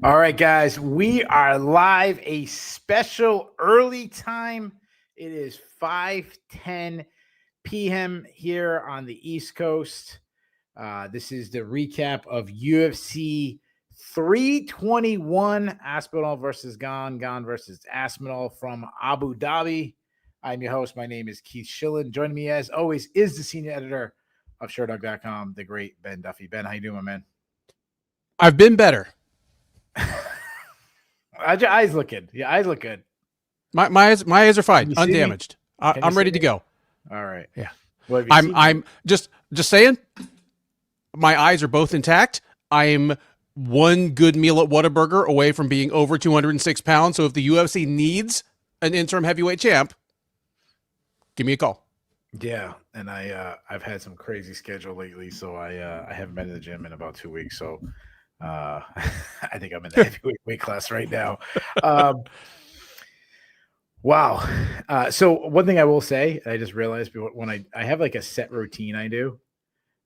All right, guys, we are live. A special early time. It is 5:10 p.m. here on the East Coast. This is the recap of UFC 321, Aspinall versus Gane, Gane versus Aspinall from Abu Dhabi. I'm your host. My name is Keith Shillan. Joining me, as always, is the senior editor of Sherdog.com, the great Ben Duffy. Ben, how you doing, my man? I've been better. Your eyes look good. Your eyes look good. My eyes are fine, undamaged. I'm ready to go. All right. Yeah. Well, I'm just saying. My eyes are both intact. I'm one good meal at Whataburger away from being over 206 pounds. So if the UFC needs an interim heavyweight champ, give me a call. Yeah, and I've had some crazy schedule lately, so I haven't been to the gym in about 2 weeks. So I think I'm in the heavyweight weight class right now. Wow. So one thing I will say, I just realized when I have like a set routine I do.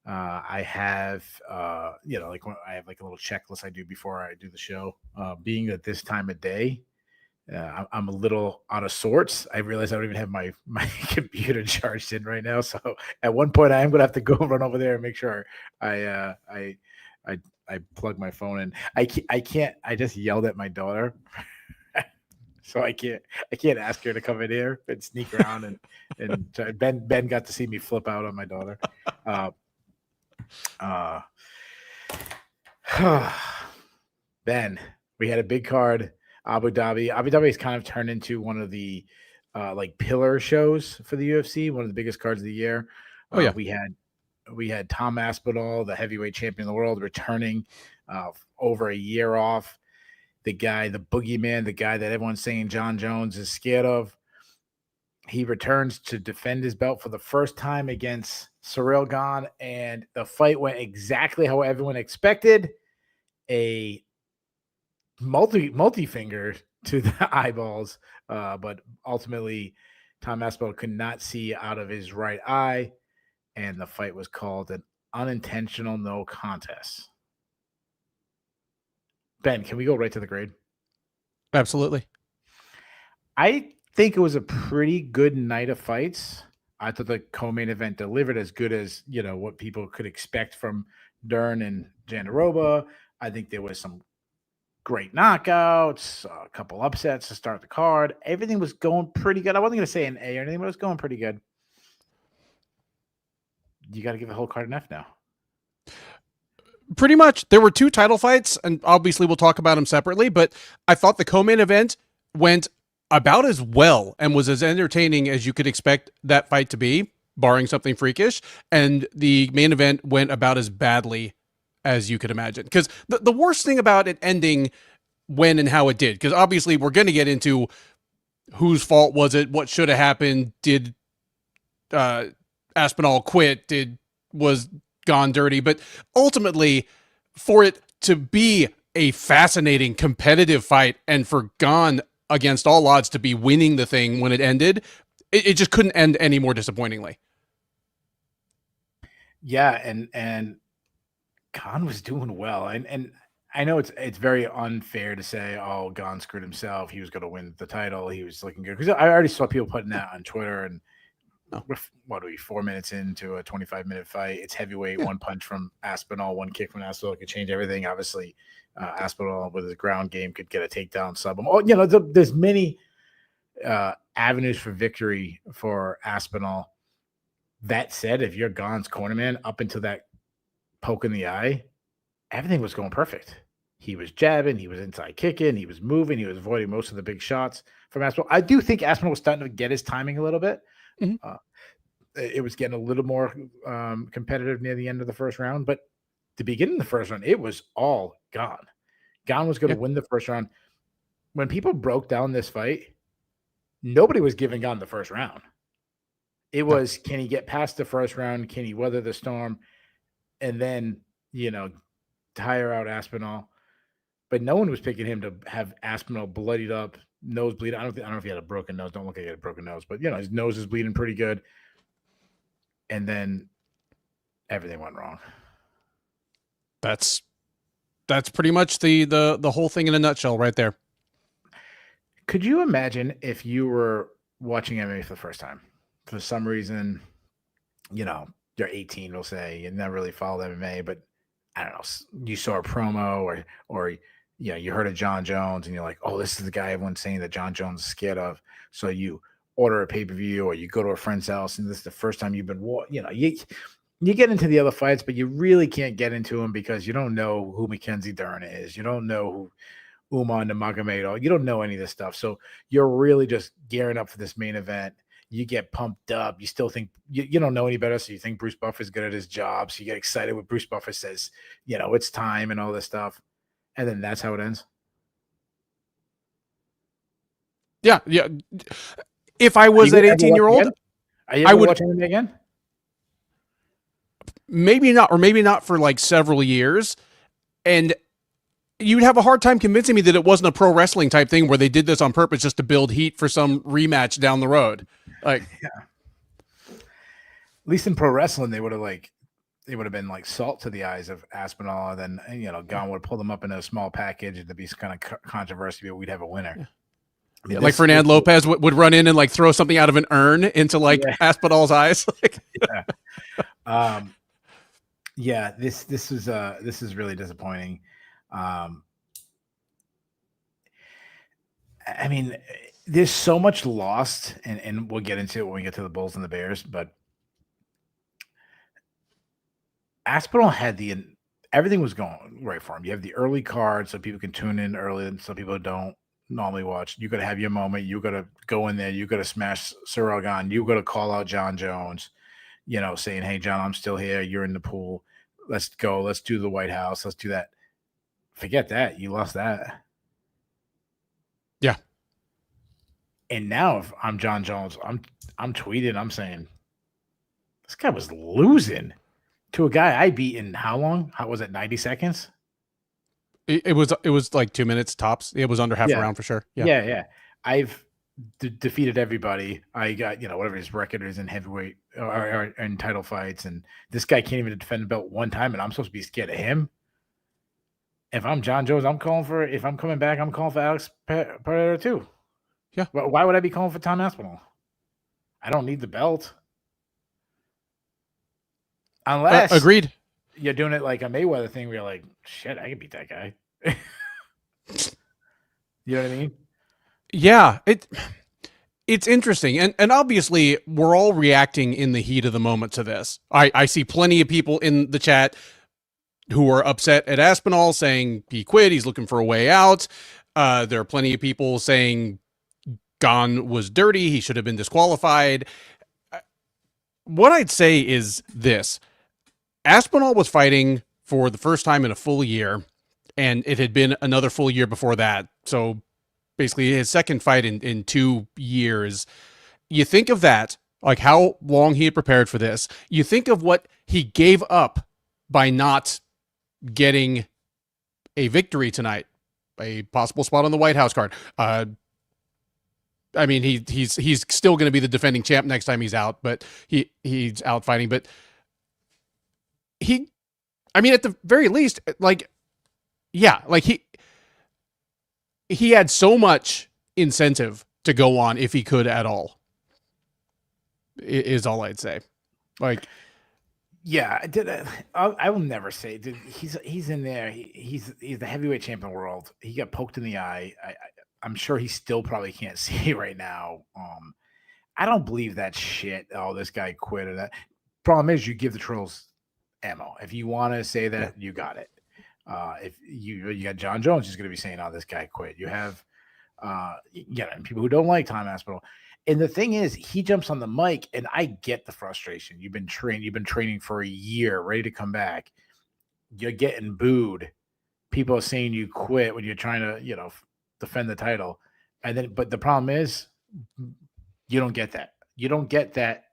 I have, like when I have like a little checklist I do before I do the show. Being that this time of day, I'm a little out of sorts. I realize I don't even have my computer charged in right now. So at one point, I am going to have to go run over there and make sure I plug my phone in. I can't. I just yelled at my daughter. So I can't ask her to come in here and sneak around and Ben got to see me flip out on my daughter. Ben, we had a big card, Abu Dhabi. Abu Dhabi has kind of turned into one of the like pillar shows for the UFC, one of the biggest cards of the year. Oh yeah, we had Tom Aspinall, the heavyweight champion of the world, returning over a year off. The guy, the boogeyman, the guy that everyone's saying John Jones is scared of. He returns to defend his belt for the first time against Ciryl Gane, and the fight went exactly how everyone expected. A multi finger to the eyeballs, but ultimately Tom Aspinall could not see out of his right eye, and the fight was called an unintentional no contest. Ben, can we go right to the grade? absolutely. I think it was a pretty good night of fights. I thought the co-main event delivered as good as what people could expect from Dern and Jandiroba. I think there was some great knockouts, a couple upsets to start the card. Everything was going pretty good. I wasn't going to say an A or anything, but it was going pretty good. You got to give the whole card an F now. Pretty much. There were two title fights, and obviously we'll talk about them separately, but I thought the co-main event went about as well and was as entertaining as you could expect that fight to be, barring something freakish, and the main event went about as badly as you could imagine. Because the worst thing about it ending when and how it did, because obviously we're going to get into whose fault was it, what should have happened, did Aspinall quit, was Gone dirty, but ultimately for it to be a fascinating competitive fight and for Gane against all odds to be winning the thing when it ended, it just couldn't end any more disappointingly. Yeah, and Gane was doing well, and I know it's very unfair to say, oh, Gane screwed himself. He was going to win the title. He was looking good because I already saw people putting that on Twitter and. What are we, 4 minutes into a 25-minute fight? It's heavyweight, one punch from Aspinall, one kick from Aspinall could change everything. Obviously, Aspinall with his ground game could get a takedown sub. There's many avenues for victory for Aspinall. That said, if you're Gane's cornerman up until that poke in the eye, everything was going perfect. He was jabbing, he was inside kicking, he was moving, he was avoiding most of the big shots from Aspinall. I do think Aspinall was starting to get his timing a little bit. Mm-hmm. It was getting a little more competitive near the end of the first round, but the beginning of the first round, it was all Gane. Gane was going to win the first round. When people broke down this fight, nobody was giving Gane the first round. It was, can he get past the first round? Can he weather the storm? And then, tire out Aspinall. But no one was picking him to have Aspinall bloodied up, nose bleeding. I don't know if he had a broken nose. Don't look like he had a broken nose, but his nose is bleeding pretty good. And then everything went wrong. That's That's pretty much the whole thing in a nutshell right there. Could you imagine if you were watching MMA for the first time? For some reason, you're 18, we'll say, you never really followed MMA, but I don't know, you saw a promo or you heard of John Jones and you're like, oh, this is the guy everyone's saying that John Jones is scared of. So you order a pay-per-view or you go to a friend's house and this is the first time you've been, you get into the other fights, but you really can't get into them because you don't know who Mackenzie Dern is. You don't know who Umar Nurmagomedov. You don't know any of this stuff. So you're really just gearing up for this main event. You get pumped up. You still think you don't know any better. So you think Bruce Buffer's good at his job. So you get excited when Bruce Buffer says, it's time and all this stuff. And then that's how it ends. Yeah. Yeah. If I was that 18-year-old, I would watch MMA again. Maybe not, or maybe not for like several years. And you'd have a hard time convincing me that it wasn't a pro wrestling type thing where they did this on purpose just to build heat for some rematch down the road. Like, yeah. At least in pro wrestling, they would have been like salt to the eyes of Aspinall, and then Gane would pull them up in a small package and to be kind of controversy, but we'd have a winner. Yeah. Yeah, like Fernand Lopez would run in and like throw something out of an urn into like Aspinall's eyes. This is really disappointing. I mean, there's so much lost, and we'll get into it when we get to the Bulls and the Bears, but Aspinall had everything was going right for him. You have the early card so people can tune in early, and some people don't normally watch. You got to have your moment. You got to go in there. You got to smash Ciryl Gane. You got to call out John Jones, saying, hey, John, I'm still here. You're in the pool. Let's go. Let's do the White House. Let's do that. Forget that. You lost that. Yeah. And now if I'm John Jones, I'm tweeting, I'm saying, this guy was losing to a guy I beat in how long? How was it, 90 seconds? It was like 2 minutes tops. It was under half a round for sure. Yeah. I've defeated everybody. I got, whatever his record is in heavyweight or in title fights. And this guy can't even defend the belt one time. And I'm supposed to be scared of him. If I'm John Jones, if I'm coming back, I'm calling for Alex Pereira too. Yeah. Why would I be calling for Tom Aspinall? I don't need the belt. Unless agreed. You're doing it like a Mayweather thing where you're like, shit, I can beat that guy. You know what I mean? Yeah. It's interesting. And obviously we're all reacting in the heat of the moment to this. I see plenty of people in the chat who are upset at Aspinall saying he quit. He's looking for a way out. There are plenty of people saying Gane was dirty. He should have been disqualified. What I'd say is this. Aspinall was fighting for the first time in a full year, and it had been another full year before that. So basically his second fight in 2 years. You think of that, like how long he had prepared for this. You think of what he gave up by not getting a victory tonight, a possible spot on the White House card. I mean, he's still going to be the defending champ next time he's out, but he's out fighting. But I mean, at the very least, like, yeah, like he had so much incentive to go on if he could at all, is all I'd say. Like, yeah, I will never say, dude, he's in there. He's the heavyweight champion of the world. He got poked in the eye. I'm sure he still probably can't see right now. I don't believe that shit. Oh, this guy quit. Or that. Problem is, you give the trolls ammo. If you want to say that, you got it. If you got John Jones, who's going to be saying, "Oh, this guy quit." You have, people who don't like Tom Aspinall. And the thing is, he jumps on the mic, and I get the frustration. You've been training for a year, ready to come back. You're getting booed. People are saying you quit when you're trying to, defend the title. But the problem is, you don't get that. You don't get that.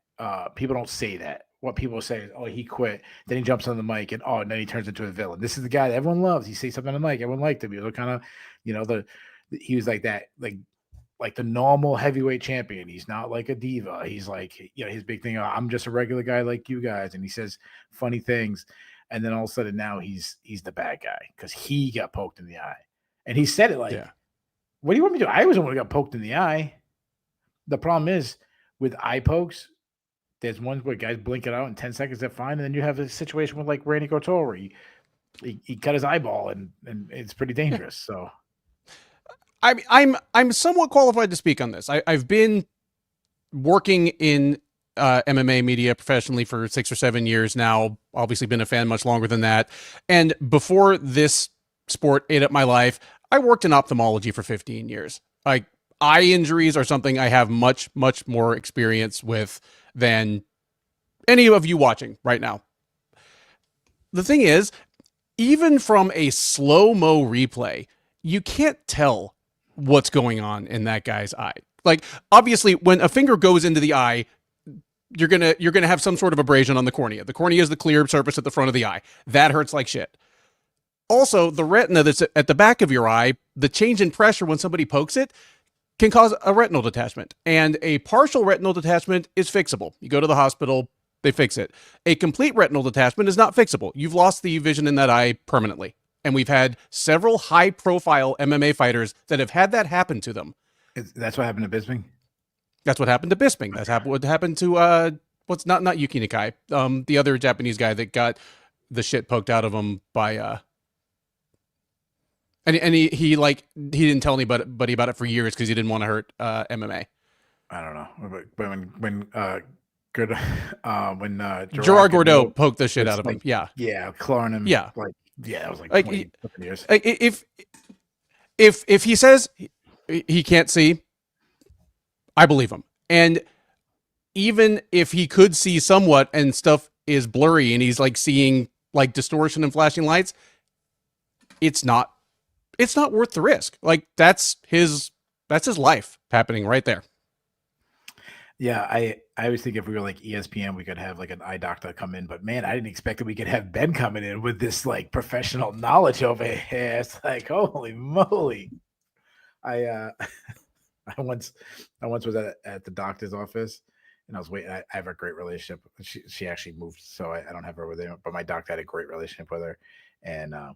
People don't say that. What people say is, oh, he quit. Then he jumps on the mic, and then he turns into a villain. This is the guy that everyone loves. He says something on the mic. Everyone liked him. He was kind of, he was like that, like the normal heavyweight champion. He's not like a diva. He's like, his big thing, I'm just a regular guy like you guys. And he says funny things. And then all of a sudden now he's the bad guy because he got poked in the eye. And he said it like, what do you want me to do? I was the one who got poked in the eye. The problem is with eye pokes, there's ones where guys blink it out in 10 seconds, they're fine. And then you have a situation with like Randy Couture where he cut his eyeball and it's pretty dangerous. So I'm somewhat qualified to speak on this. I've been working in MMA media professionally for 6 or 7 years now. Obviously been a fan much longer than that. And before this sport ate up my life, I worked in ophthalmology for 15 years. Like, eye injuries are something I have much, much more experience with than any of you watching right now. The thing is, even from a slow-mo replay, you can't tell what's going on in that guy's eye. Like, obviously, when a finger goes into the eye, you're gonna have some sort of abrasion on the cornea. The cornea is the clear surface at the front of the eye. That hurts like shit. Also, the retina that's at the back of your eye, the change in pressure when somebody pokes it can cause a retinal detachment. And a partial retinal detachment is fixable. You go to the hospital, they fix it. A complete retinal detachment is not fixable. You've lost the vision in that eye permanently. And we've had several high-profile MMA fighters that have had that happen to them. That's what happened to Bisping? That's what happened to Bisping. That's what happened to, what's not Yuki Nakai, the other Japanese guy that got the shit poked out of him by, and he didn't tell anybody about it for years because he didn't want to hurt MMA. I don't know, but when Gerard Gordeau poked the shit out of him, clawing him, it was like 20 years. If he says he can't see, I believe him. And even if he could see somewhat and stuff is blurry and he's like seeing like distortion and flashing lights, it's not worth the risk. Like, that's his life happening right there. Yeah, I always think if we were like ESPN, we could have like an eye doctor come in, but man, I didn't expect that we could have Ben coming in with this like professional knowledge over here. It's like, holy moly. I once was at the doctor's office and I was waiting. I have a great relationship. She actually moved, so I don't have her with her, but my doctor had a great relationship with her. And I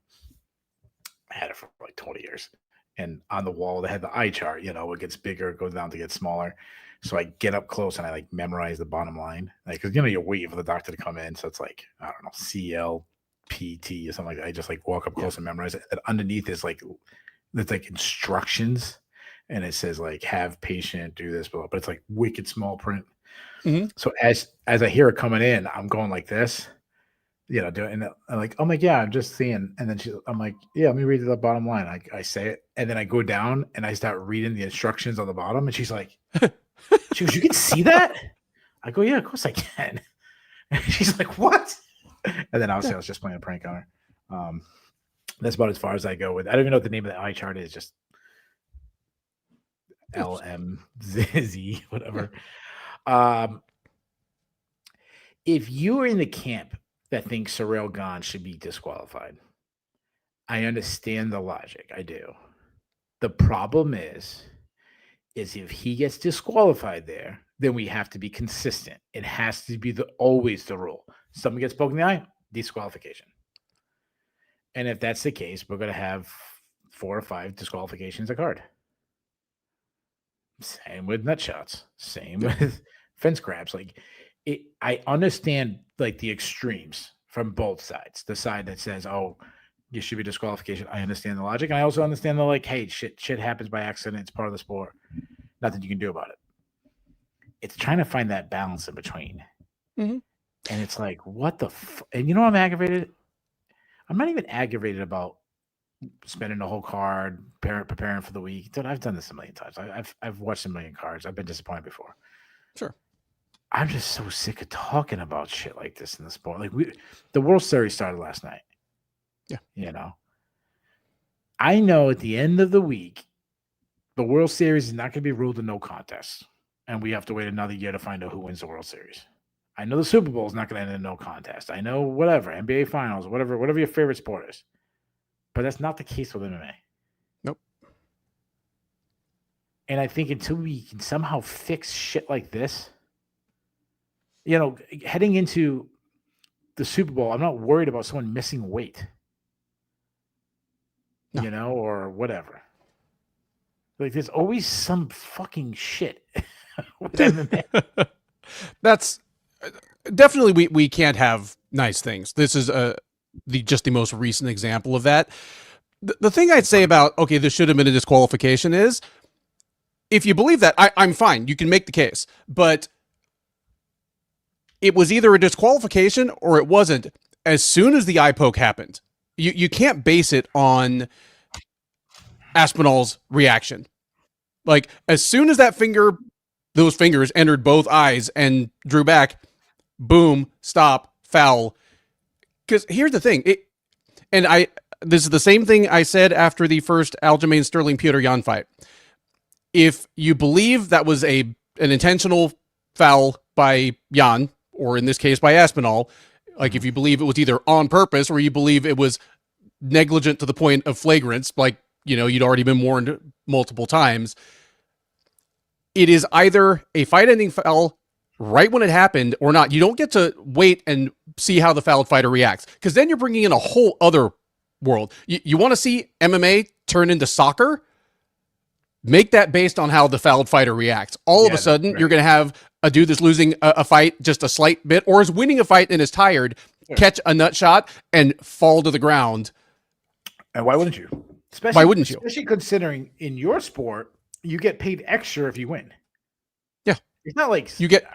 had it for like 20 years. And on the wall, they had the eye chart, it gets bigger, it goes down to get smaller. So I get up close and I like memorize the bottom line. Like, cause you're waiting for the doctor to come in. So it's like, I don't know, CLPT or something like that. I just like walk up close and memorize it. And underneath is like, there's like instructions and it says like, have patient do this, but it's like wicked small print. Mm-hmm. So as I hear it coming in, I'm going like this. Doing it. I'm like, oh my God, I'm just seeing. And then I'm like, yeah, let me read the bottom line. I say it. And then I go down and I start reading the instructions on the bottom. And she's like, she goes, you can see that? I go, yeah, of course I can. And she's like, what? And then obviously I was just playing a prank on her. That's about as far as I go with. I don't even know what the name of the eye chart is. Just LMZ, whatever. If you are in the camp that thinks Ciryl Gane should be disqualified, I understand the logic. I do. The problem is if he gets disqualified there, then we have to be consistent. It has to be always the rule. Someone gets poked in the eye, disqualification. And if that's the case, we're going to have 4 or 5 disqualifications a card. Same with nut shots. Same with fence grabs. I understand like the extremes from both sides. The side that says, oh, you should be disqualification. I understand the logic. And I also understand the like, hey, shit happens by accident. It's part of the sport. Nothing you can do about it. It's trying to find that balance in between. Mm-hmm. And it's like, what the and I'm aggravated. I'm not even aggravated about spending the whole card, preparing for the week. Dude, I've done this a million times. I've watched a million cards. I've been disappointed before. Sure. I'm just so sick of talking about shit like this in the sport. Like the World Series started last night. Yeah. I know at the end of the week, the World Series is not going to be ruled a no contest. And we have to wait another year to find out who wins the World Series. I know the Super Bowl is not going to end in no contest. I know whatever, NBA Finals, whatever your favorite sport is. But that's not the case with MMA. Nope. And I think until we can somehow fix shit like this, heading into the Super Bowl, I'm not worried about someone missing weight. No. You know, or whatever. Like there's always some fucking shit with MMA. That's definitely we can't have nice things. This is the most recent example of that. The thing I'd say about, okay, this should have been a disqualification is, if you believe that, I'm fine. You can make the case. But it was either a disqualification or it wasn't. As soon as the eye poke happened, you can't base it on Aspinall's reaction. Like, as soon as those fingers entered both eyes and drew back, boom, stop, foul. Because here's the thing. This is the same thing I said after the first Aljamain Sterling Petr Yan fight. If you believe that was an intentional foul by Yan, or in this case by Aspinall, like if you believe it was either on purpose or you believe it was negligent to the point of flagrance, like, you'd already been warned multiple times, it is either a fight-ending foul right when it happened or not. You don't get to wait and see how the fouled fighter reacts, because then you're bringing in a whole other world. You want to see MMA turn into soccer? Make that based on how the fouled fighter reacts. All of a sudden, you're going to have a dude that's losing a fight just a slight bit, or is winning a fight and is tired, catch a nut shot and fall to the ground. And why wouldn't you? Why wouldn't you? Especially considering in your sport, you get paid extra if you win. Yeah. It's not like you get,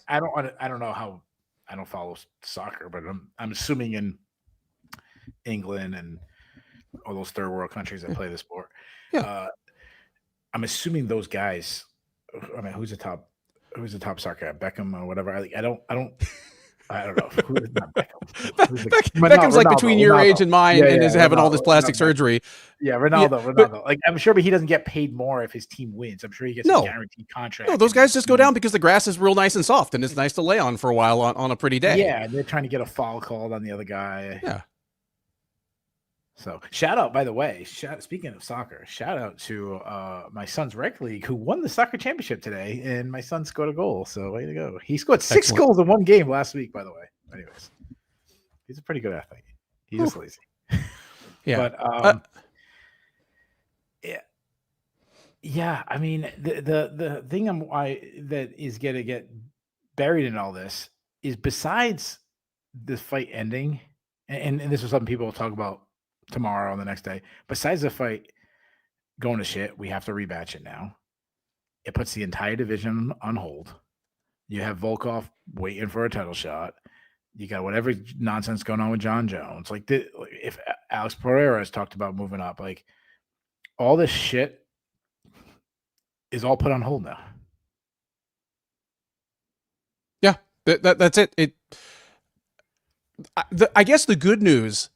I don't know how, I don't follow soccer, but I'm assuming in England and all those third world countries that play the sport. Yeah. I'm assuming those guys, I mean, who's the top soccer guy? Beckham or whatever. I don't know. Who's not Beckham? Beckham's like between your age and mine, and is having all this plastic surgery. Yeah, Ronaldo. Like, I'm sure, but he doesn't get paid more if his team wins. I'm sure he gets a guaranteed contract. No, those guys just go down because the grass is real nice and soft, and it's nice to lay on for a while on a pretty day. Yeah, they're trying to get a foul called on the other guy. Yeah. So shout out, by the way, speaking of soccer, shout out to my son's rec league who won the soccer championship today, and my son scored a goal. So way to go. He scored 6 goals in one game last week, by the way. Anyways, he's a pretty good athlete. He's just lazy. Yeah. But yeah. I mean, the thing that is going to get buried in all this is, besides this fight ending, and this is something people will talk about tomorrow and the next day, besides the fight going to shit, we have to rematch it now. It puts the entire division on hold. You have Volkov waiting for a title shot. You got whatever nonsense going on with John Jones. Like, if Alex Pereira has talked about moving up, like, all this shit is all put on hold now. Yeah, that's it. I guess the good news,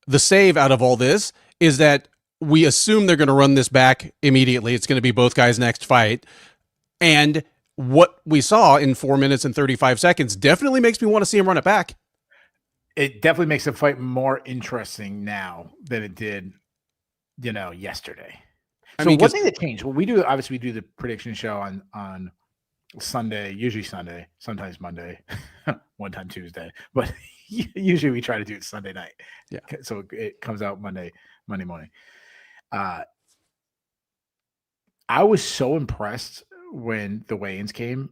the save out of all this, is that we assume they're going to run this back immediately. It's going to be both guys' next fight. And what we saw in 4 minutes and 35 seconds definitely makes me want to see him run it back. It definitely makes the fight more interesting now than it did, yesterday. One thing that changed, well, we do the prediction show on Sunday, usually Sunday, sometimes Monday, one time Tuesday, but usually we try to do it Sunday night. Yeah. So it comes out Monday morning. I was so impressed when the weigh-ins came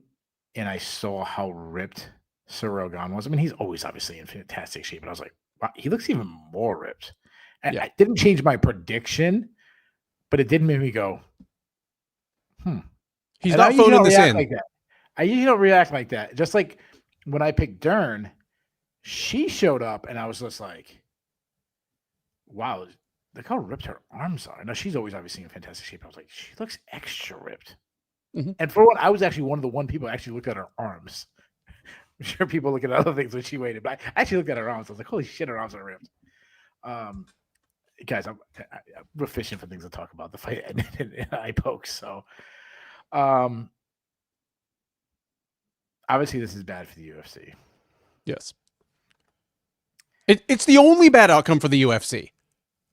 and I saw how ripped Ciryl Gane was. I mean, he's always obviously in fantastic shape, but I was like, wow, he looks even more ripped. And I didn't change my prediction, but it did make me go, He's not phoning this in. Like that. I usually don't react like that. Just like when I picked Dern, she showed up and I was just like, wow, look how ripped her arms are. Now, she's always obviously in fantastic shape. I was like, she looks extra ripped. Mm-hmm. And for what, I was actually one of the people who actually looked at her arms. I'm sure people look at other things when she waited, but I actually looked at her arms. I was like, holy shit, her arms are ripped. Guys, we're fishing for things to talk about. The fight and eye pokes. So, obviously, this is bad for the UFC. Yes. It's the only bad outcome for the UFC.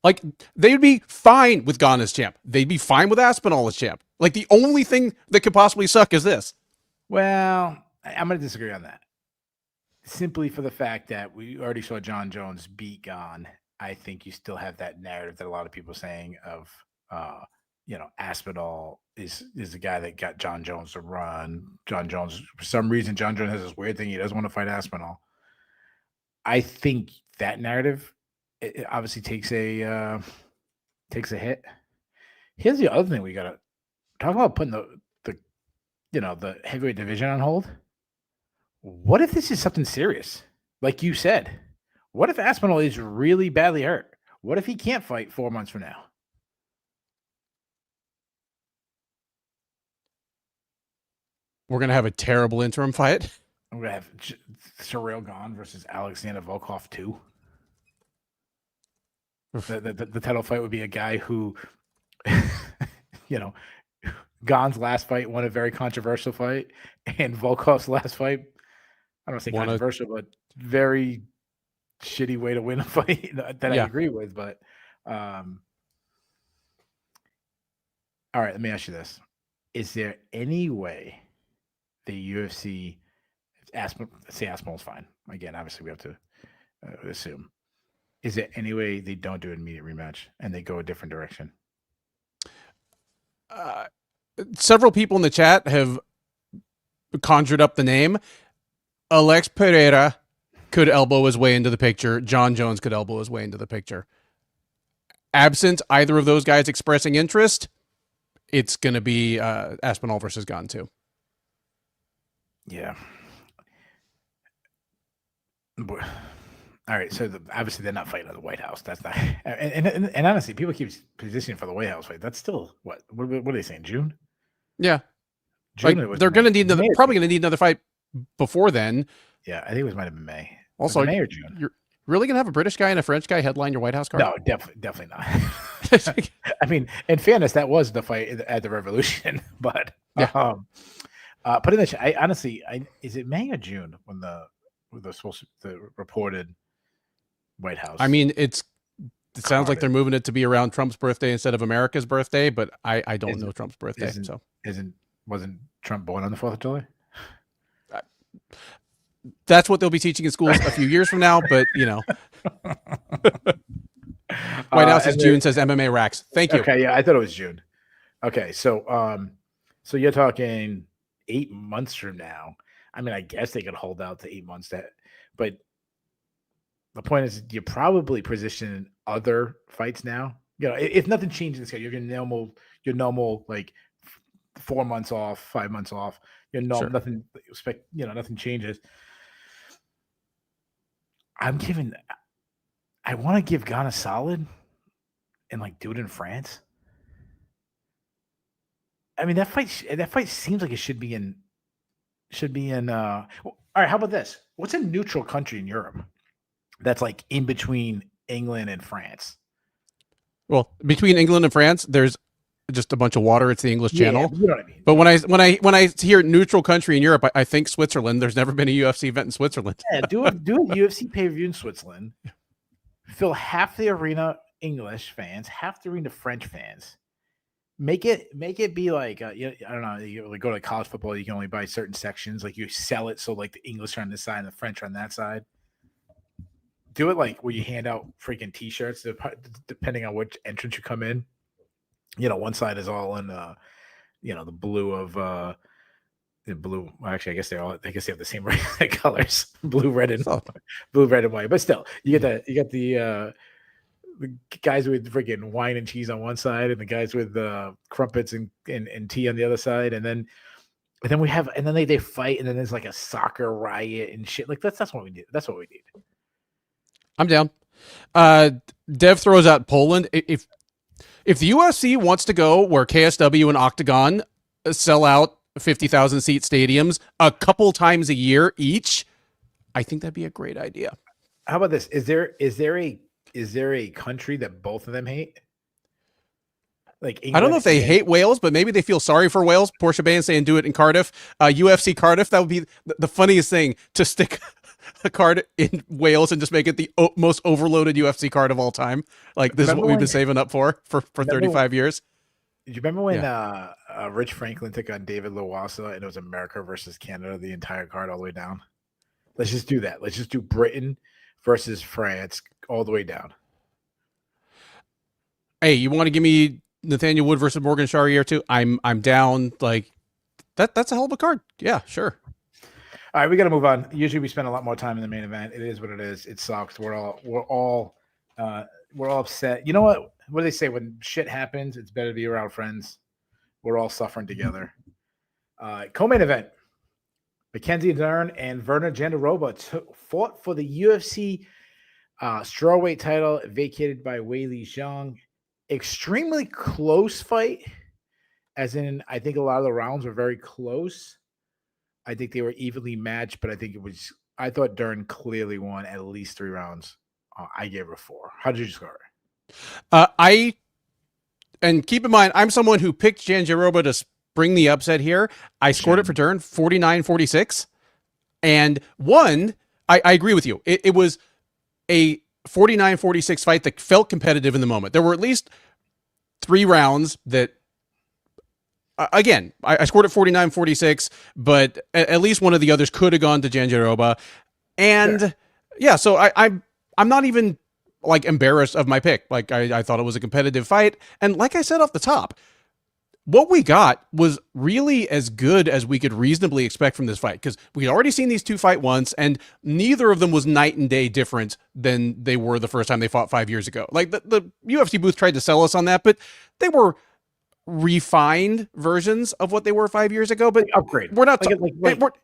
Like, they would be fine with Gane as champ. They'd be fine with Aspinall as champ. Like, the only thing that could possibly suck is this. Well, I'm going to disagree on that. simply for the fact that we already saw John Jones beat Gane. I think you still have that narrative that a lot of people are saying of, Aspinall is the guy that got John Jones to run. John Jones, for some reason, John Jones has this weird thing. He doesn't want to fight Aspinall. I think that narrative it obviously takes a hit. Here's the other thing we got to talk about: putting the heavyweight division on hold. What if this is something serious? Like you said, what if Aspinall is really badly hurt? What if he can't fight 4 months from now? We're going to have a terrible interim fight. We're going to have Ciryl Gane versus Alexander Volkov 2. The title fight would be a guy who, Gane's last fight won a very controversial fight, and Volkov's last fight, I don't want to say controversial, but very shitty way to win a fight that I agree with. But all right, let me ask you this: is there any way the UFC, say Aspinall's fine again? Obviously, we have to assume. Is there any way they don't do an immediate rematch and they go a different direction? Several people in the chat have conjured up the name. Alex Pereira could elbow his way into the picture. John Jones could elbow his way into the picture. Absent either of those guys expressing interest, it's going to be Aspinall versus Gane too. Yeah. All right, so obviously they're not fighting at the White House. That's not, and honestly, people keep positioning for the White House fight. That's still what are they saying? June? Yeah, June. Like, they're going to need probably going to need another fight before then. Yeah, I think it might have been May. Also, May or June. You're really going to have a British guy and a French guy headline your White House card? No, definitely not. I mean, in fairness, that was the fight at the Revolution, but put in the chat. Honestly, is it May or June when the reported White House? I mean, it sounds like they're moving it to be around Trump's birthday instead of America's birthday, but I don't know Trump's birthday. Wasn't Trump born on the 4th of July? That's what they'll be teaching in schools a few years from now, but White House is June, says MMA Racks. Thank you. Okay, yeah, I thought it was June. Okay, so you're talking 8 months from now. I mean, I guess they could hold out to 8 months, but the point is you're probably positioning other fights now. If nothing changes in this case, your normal like 4 months off, 5 months off. Nothing changes. I want to give Gane a solid and like do it in France. I mean, that fight seems like it should be in. All right, how about this? What's a neutral country in Europe that's like in between England and France? Well, between England and France, there's just a bunch of water. It's the English Channel. You know what I mean. But when I hear neutral country in Europe, I think Switzerland. There's never been a UFC event in Switzerland. Yeah, do a UFC pay-per-view in Switzerland. Fill half the arena English fans, half the arena French fans. Make it be like I don't know. You go to college football, you can only buy certain sections. Like you sell it so like the English are on this side and the French are on that side. Do it like where you hand out freaking T-shirts depending on which entrance you come in. One side is all in the blue of the blue. Well, actually, I guess they have the same colors: blue, red, and white. But still, you get the guys with freaking wine and cheese on one side, and the guys with crumpets and tea on the other side, and then they fight, and then there's like a soccer riot and shit. Like that's what we need. That's what we need. I'm down. Dev throws out Poland. If the UFC wants to go where KSW and Octagon sell out 50,000 seat stadiums a couple times a year each, I think that'd be a great idea. How about this? Is there a country that both of them hate? Like England, I don't know if they hate Wales, but maybe they feel sorry for Wales. Portia Bain saying do it in Cardiff. UFC Cardiff, that would be the funniest thing, to stick a card in Wales and just make it the most overloaded UFC card of all time. Like, this is what we've been saving up for 35 years. Do you remember when Rich Franklin took on David Lawasa and it was America versus Canada, the entire card all the way down? Let's just do that. Let's just do Britain versus France all the way down. Hey, you want to give me Nathaniel Wood versus Morgan Charrier too? I'm down. Like that's a hell of a card. Yeah, sure. All right, we got to move on. Usually we spend a lot more time in the main event. It is what it is. It sucks. We're all upset. You know what? What do they say when shit happens? It's better to be around friends. We're all suffering together. Co-main event: Mackenzie Dern and Virna Jandiroba fought for the UFC strawweight title, vacated by Weili Zhang. Extremely close fight, as in I think a lot of the rounds were very close. I think they were evenly matched, but I thought Dern clearly won at least 3 rounds. I gave her 4. How did you score it? And keep in mind, I'm someone who picked Jandiroba to bring the upset here. I scored it for Dern 49-46. And I agree with you. It was a 49-46 fight that felt competitive in the moment. There were at least 3 rounds that, again, I scored at 49-46, but at least one of the others could have gone to Jandiroba. And sure. Yeah, so I'm not even like embarrassed of my pick. Like I thought it was a competitive fight. And like I said off the top, what we got was really as good as we could reasonably expect from this fight, because we'd already seen these 2 fight once, and neither of them was night and day different than they were the first time they fought 5 years ago. Like the UFC booth tried to sell us on that, but they were refined versions of what they were 5 years ago. But upgrade. We're not like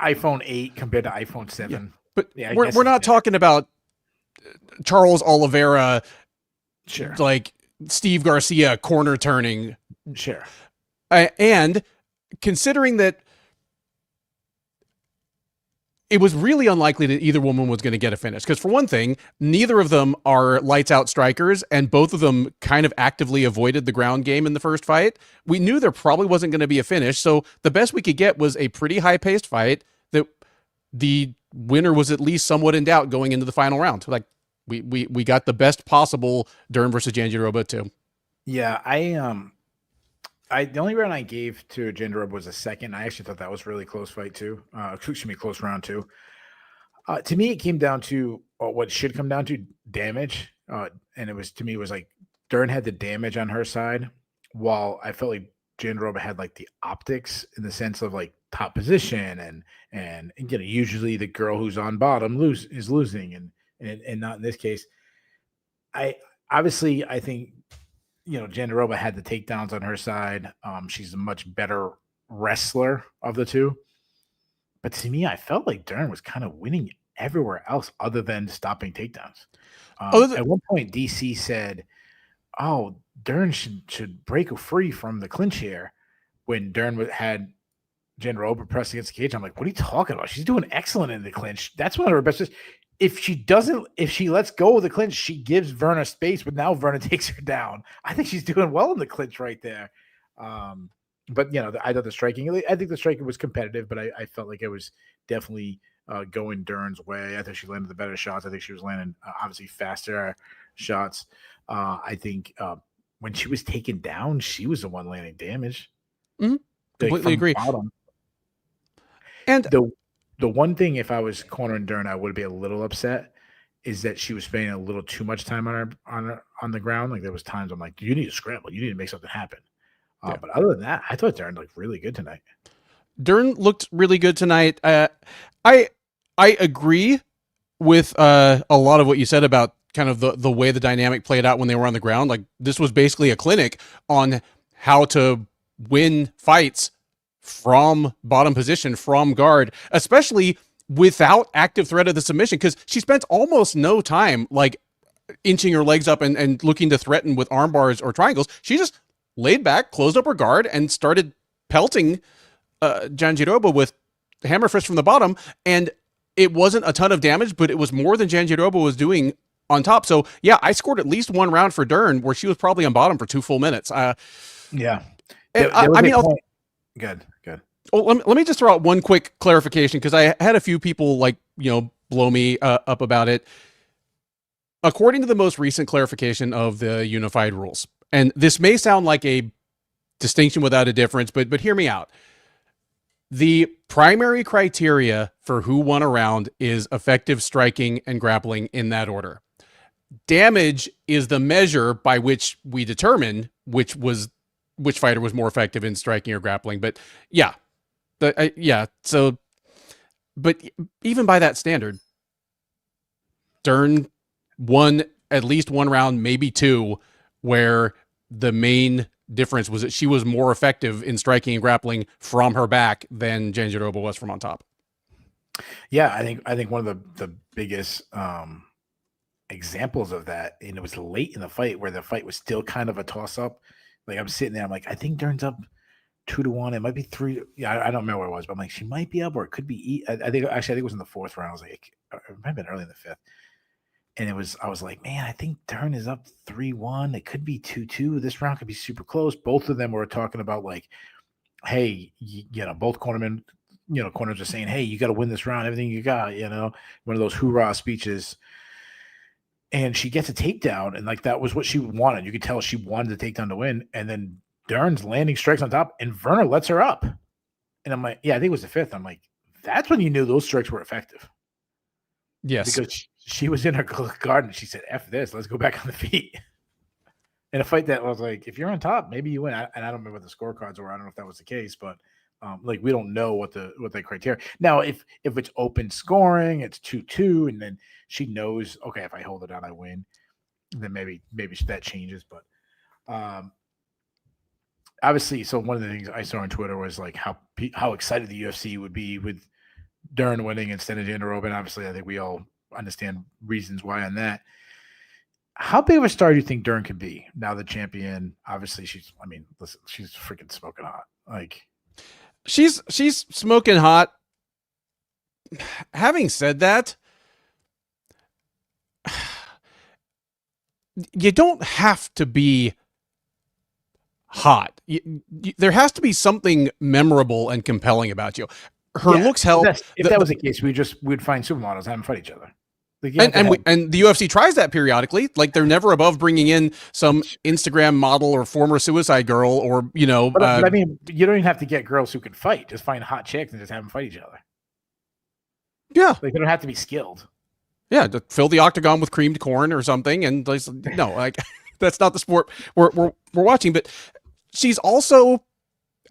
iPhone 8 compared to iPhone 7. Yeah, but yeah, we're not talking about Charles Oliveira, sure, like Steve Garcia corner turning. Sure. And considering that it was really unlikely that either woman was going to get a finish, because for one thing, neither of them are lights out strikers, and both of them kind of actively avoided the ground game in the first fight. We knew there probably wasn't going to be a finish, so the best we could get was a pretty high-paced fight that the winner was at least somewhat in doubt going into the final round. Like we got the best possible Dern versus Jandiroba too. Yeah, the only round I gave to Jandiroba was a second. I actually thought that was a really close fight too. Close round too. To me, it came down to what should come down to damage. And it was like Dern had the damage on her side, while I felt like Jandiroba had like the optics in the sense of like top position and usually the girl who's on bottom is losing and not in this case. I think Jandiroba had the takedowns on her side. She's a much better wrestler of the two. But to me, I felt like Dern was kind of winning everywhere else other than stopping takedowns. At one point, DC said, "Oh, Dern should break free from the clinch here." When Dern had Jandiroba pressed against the cage, I'm like, "What are you talking about? She's doing excellent in the clinch. That's one of her best." If she lets go of the clinch, she gives Virna space, but now Virna takes her down. I think she's doing well in the clinch right there. But I thought I think the striking was competitive, but I felt like it was definitely going Dern's way. I think she landed the better shots. I think she was landing obviously faster shots. I think when she was taken down, she was the one landing damage. Mm-hmm. Completely agree. And the one thing, if I was cornering Dern, I would be a little upset, is that she was spending a little too much time on the ground. Like there was times I'm like, you need to scramble, you need to make something happen. Yeah. But other than that, I thought Dern looked really good tonight. Dern looked really good tonight. I agree with a lot of what you said about kind of the way the dynamic played out when they were on the ground. Like this was basically a clinic on how to win fights from bottom position, from guard, especially without active threat of the submission, because she spent almost no time like inching her legs up and looking to threaten with arm bars or triangles. She just laid back, closed up her guard, and started pelting Jandiroba with hammer fist from the bottom. And it wasn't a ton of damage, but it was more than Jandiroba was doing on top. So yeah, I scored at least 1 round for Dern where she was probably on bottom for 2 full minutes. Yeah. Good. Oh, let me just throw out one quick clarification, because I had a few people blow me up about it. According to the most recent clarification of the unified rules, and this may sound like a distinction without a difference, but hear me out. The primary criteria for who won a round is effective striking and grappling in that order. Damage is the measure by which we determine which fighter was more effective in striking or grappling. But yeah, So, but even by that standard, Dern won at least one round, maybe two, where the main difference was that she was more effective in striking and grappling from her back than Jandiroba was from on top. Yeah, I think one of the biggest examples of that, and it was late in the fight where the fight was still kind of a toss up. Like I'm sitting there, I'm like, I think Dern's up 2-1. It might be 3. Yeah, I don't remember what it was, but I'm like, she might be up, or it could be. I think it was in the 4th round. I was like, it might have been early in the 5th. And I was like, man, I think Dern is up 3-1. It could be 2-2. This round could be super close. Both of them were talking about like, hey, both corners are saying, hey, you got to win this round, everything you got, one of those hoorah speeches. And she gets a takedown, and like that was what she wanted. You could tell she wanted the takedown to win. And then Dern's landing strikes on top, and Virna lets her up. And I'm like, yeah, I think it was the 5th. I'm like, that's when you knew those strikes were effective. Yes. Because she was in her garden. She said, F this, let's go back on the feet. In a fight that was like, if you're on top, maybe you win. And I don't remember what the scorecards were. I don't know if that was the case, but like we don't know what the criteria. Now, if it's open scoring, it's 2-2, and then she knows, okay, if I hold it down, I win. Then maybe that changes. But obviously, so one of the things I saw on Twitter was like how excited the UFC would be with Dern winning instead of Jandiroba. And obviously, I think we all understand reasons why on that. How big of a star do you think Dern could be now the champion? Obviously, she's freaking smoking hot. Like she's smoking hot. Having said that, you don't have to be hot. There has to be something memorable and compelling about you. Her looks help. If that was the case, we'd find supermodels, have them fight each other. Like, and the UFC tries that periodically. Like they're never above bringing in some Instagram model or former suicide girl, or But I mean, you don't even have to get girls who can fight. Just find hot chicks and just have them fight each other. Yeah, like they don't have to be skilled. Yeah, to fill the octagon with creamed corn or something, and like that's not the sport we're watching. But she's also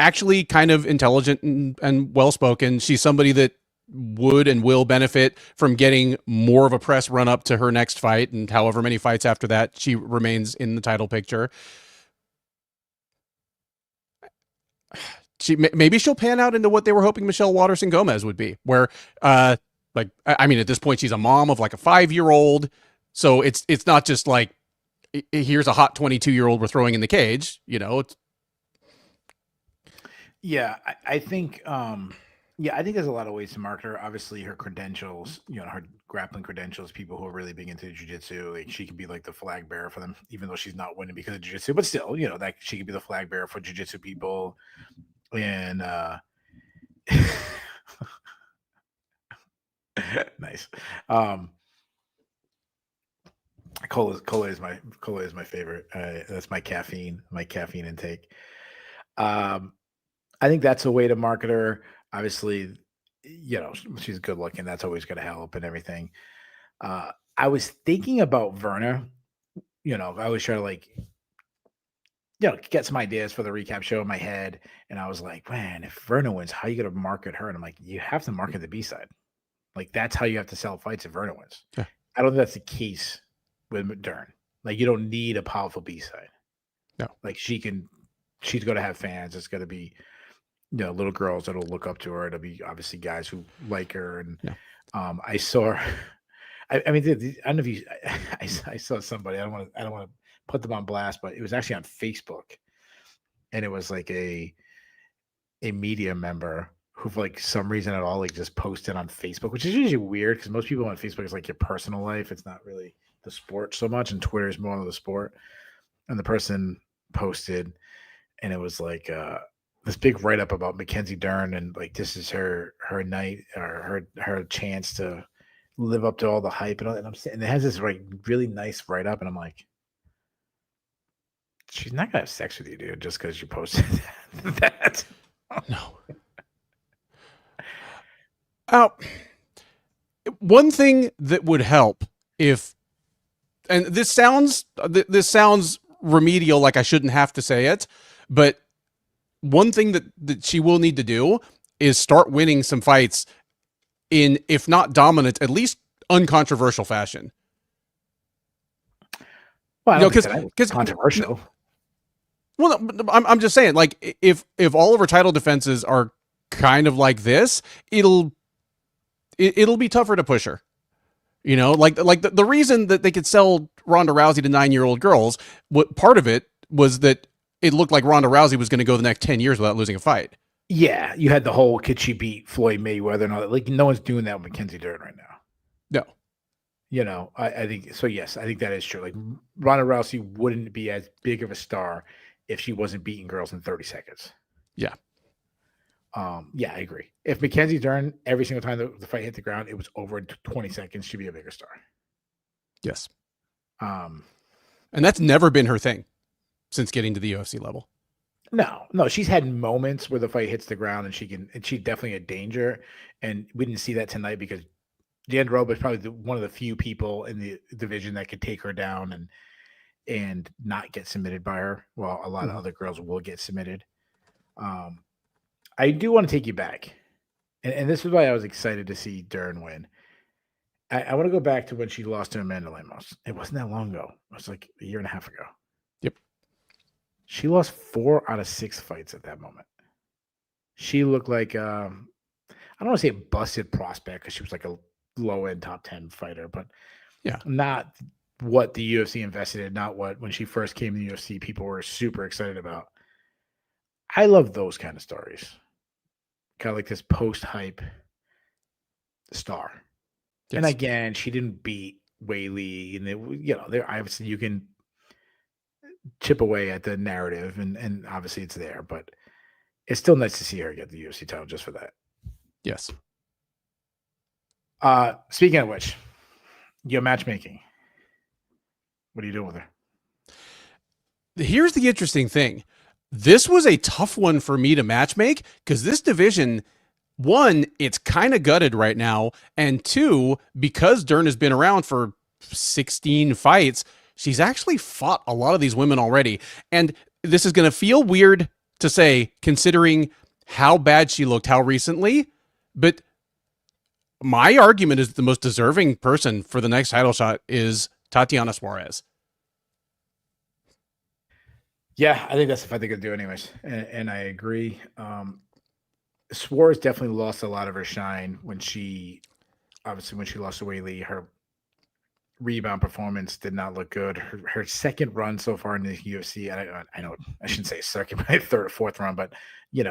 actually kind of intelligent and well spoken. She's somebody that would and will benefit from getting more of a press run up to her next fight, and however many fights after that she remains in the title picture. Maybe she'll pan out into what they were hoping Michelle Waterson Gomez would be, where like, I mean, at this point she's a mom of like a 5-year-old, so it's not just like here's a hot 22-year-old we're throwing in the cage, Yeah, I think I think there's a lot of ways to market her. Obviously, her credentials, her grappling credentials, people who are really big into jiu-jitsu, like she could be like the flag bearer for them, even though she's not winning because of jiu-jitsu, but still, that she could be the flag bearer for jiu-jitsu people. And nice. Cola is my favorite. That's my caffeine intake. I think that's a way to market her. Obviously, she's good looking. That's always going to help and everything. I was thinking about Virna. I was trying to like, get some ideas for the recap show in my head. And I was like, man, if Virna wins, how are you going to market her? And I'm like, you have to market the B-side. Like, that's how you have to sell fights if Virna wins. Yeah. I don't think that's the case with Dern. Like, you don't need a powerful B-side. No. Like, she's going to have fans. It's going to be, little girls that'll look up to her. It'll be obviously guys who like her. And I saw her. I mean, I don't know if you, I saw somebody, I don't want to put them on blast, but it was actually on Facebook, and it was like a media member who, for like some reason at all, like just posted on Facebook, which is usually weird because most people on Facebook is like your personal life. It's not really the sport so much, and Twitter is more of the sport. And the person posted, and it was like this big write up about Mackenzie Dern, and like this is her night, or her chance to live up to all the hype and all. And I'm saying, and it has this like really nice write up, and I'm like, she's not gonna have sex with you, dude, just because you posted that. No. Uh, One thing that would help if, and this sounds remedial, like I shouldn't have to say it, but one thing that she will need to do is start winning some fights in, if not dominant, at least uncontroversial fashion. Well, I don't think Because that's controversial. well, I'm just saying, like if all of her title defenses are kind of like this, it'll be tougher to push her. Like the reason that they could sell Ronda Rousey to 9-year-old girls, what part of it was that it looked like Ronda Rousey was going to go the next 10 years without losing a fight. Yeah, you had the whole could she beat Floyd Mayweather and all that. Like no one's doing that with Mackenzie Dern right now. No. I think so. Yes, I think that is true. Like Ronda Rousey wouldn't be as big of a star if she wasn't beating girls in 30 seconds. Yeah. Yeah, I agree. If Mackenzie Dern, every single time the fight hit the ground, it was over in 20 seconds, she'd be a bigger star. Yes. Um, And that's never been her thing since getting to the UFC level. no, she's had moments where the fight hits the ground and she's definitely a danger. And we didn't see that tonight because Jandiroba is probably one of the few people in the division that could take her down and not get submitted by her. Well, a lot of other girls will get submitted. I do want to take you back, and this is why I was excited to see Dern win. I want to go back to when she lost to Amanda Lemos. It wasn't that long ago. It was like a year and a half ago. Yep. She lost 4 out of 6 fights at that moment. She looked like I don't want to say a busted prospect because she was like a low-end top 10 fighter, but yeah, not what the UFC invested in, not what when she first came to the UFC people were super excited about. I love those kind of stories. Kind of like this post-hype star. Yes. And again, she didn't beat Weili, and there obviously you can chip away at the narrative, and obviously it's there, but it's still nice to see her get the UFC title just for that. Yes. Speaking of which, your matchmaking. What are you doing with her? Here's the interesting thing. This was a tough one for me to matchmake because this division, one, it's kind of gutted right now. And two, because Dern has been around for 16 fights, she's actually fought a lot of these women already. And this is going to feel weird to say, considering how bad she looked, how recently. But my argument is that the most deserving person for the next title shot is Tatiana Suarez. Yeah, I think that's the fight they're going to do anyways. And I agree. Suarez definitely lost a lot of her shine when she lost to Weili. Her rebound performance did not look good. Her second run so far in the UFC, I know I shouldn't say second, but third or fourth run, but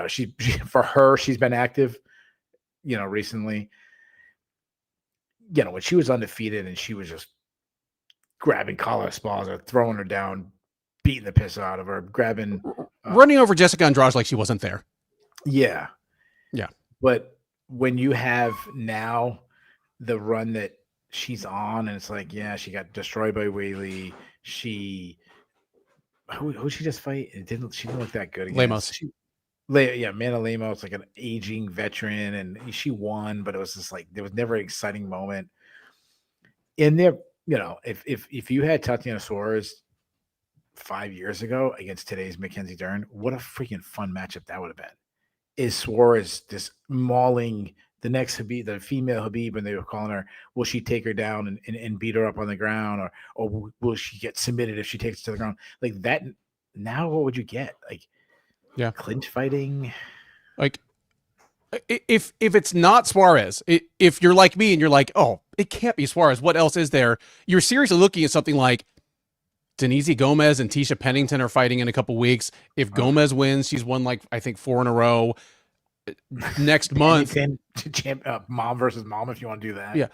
she for her, she's been active, recently. When she was undefeated and she was just grabbing collar spalls or throwing her down, beating the piss out of her, running over Jessica Andrade like she wasn't there. Yeah. Yeah. But when you have now the run that she's on, and it's like, yeah, she got destroyed by Weili. Who she just fight? She didn't look that good against. Lemos. Amanda Lemos, like an aging veteran, and she won, but it was just like there was never an exciting moment. In there, if you had Tatiana Suarez 5 years ago against today's Mackenzie Dern, what a freaking fun matchup that would have been. Is Suarez this mauling the next Habib, the female Habib, and they were calling her, will she take her down and beat her up on the ground, or will she get submitted if she takes it to the ground? Like that, now what would you get? Like, yeah, clinch fighting? Like, if it's not Suarez, if you're like me and you're like, oh, it can't be Suarez, what else is there? You're seriously looking at something like Denise Gomez and Tisha Pennington are fighting in a couple weeks. If Gomez wins, she's won I think 4 in a row. Next month, mom versus mom, if you want to do that. Yeah.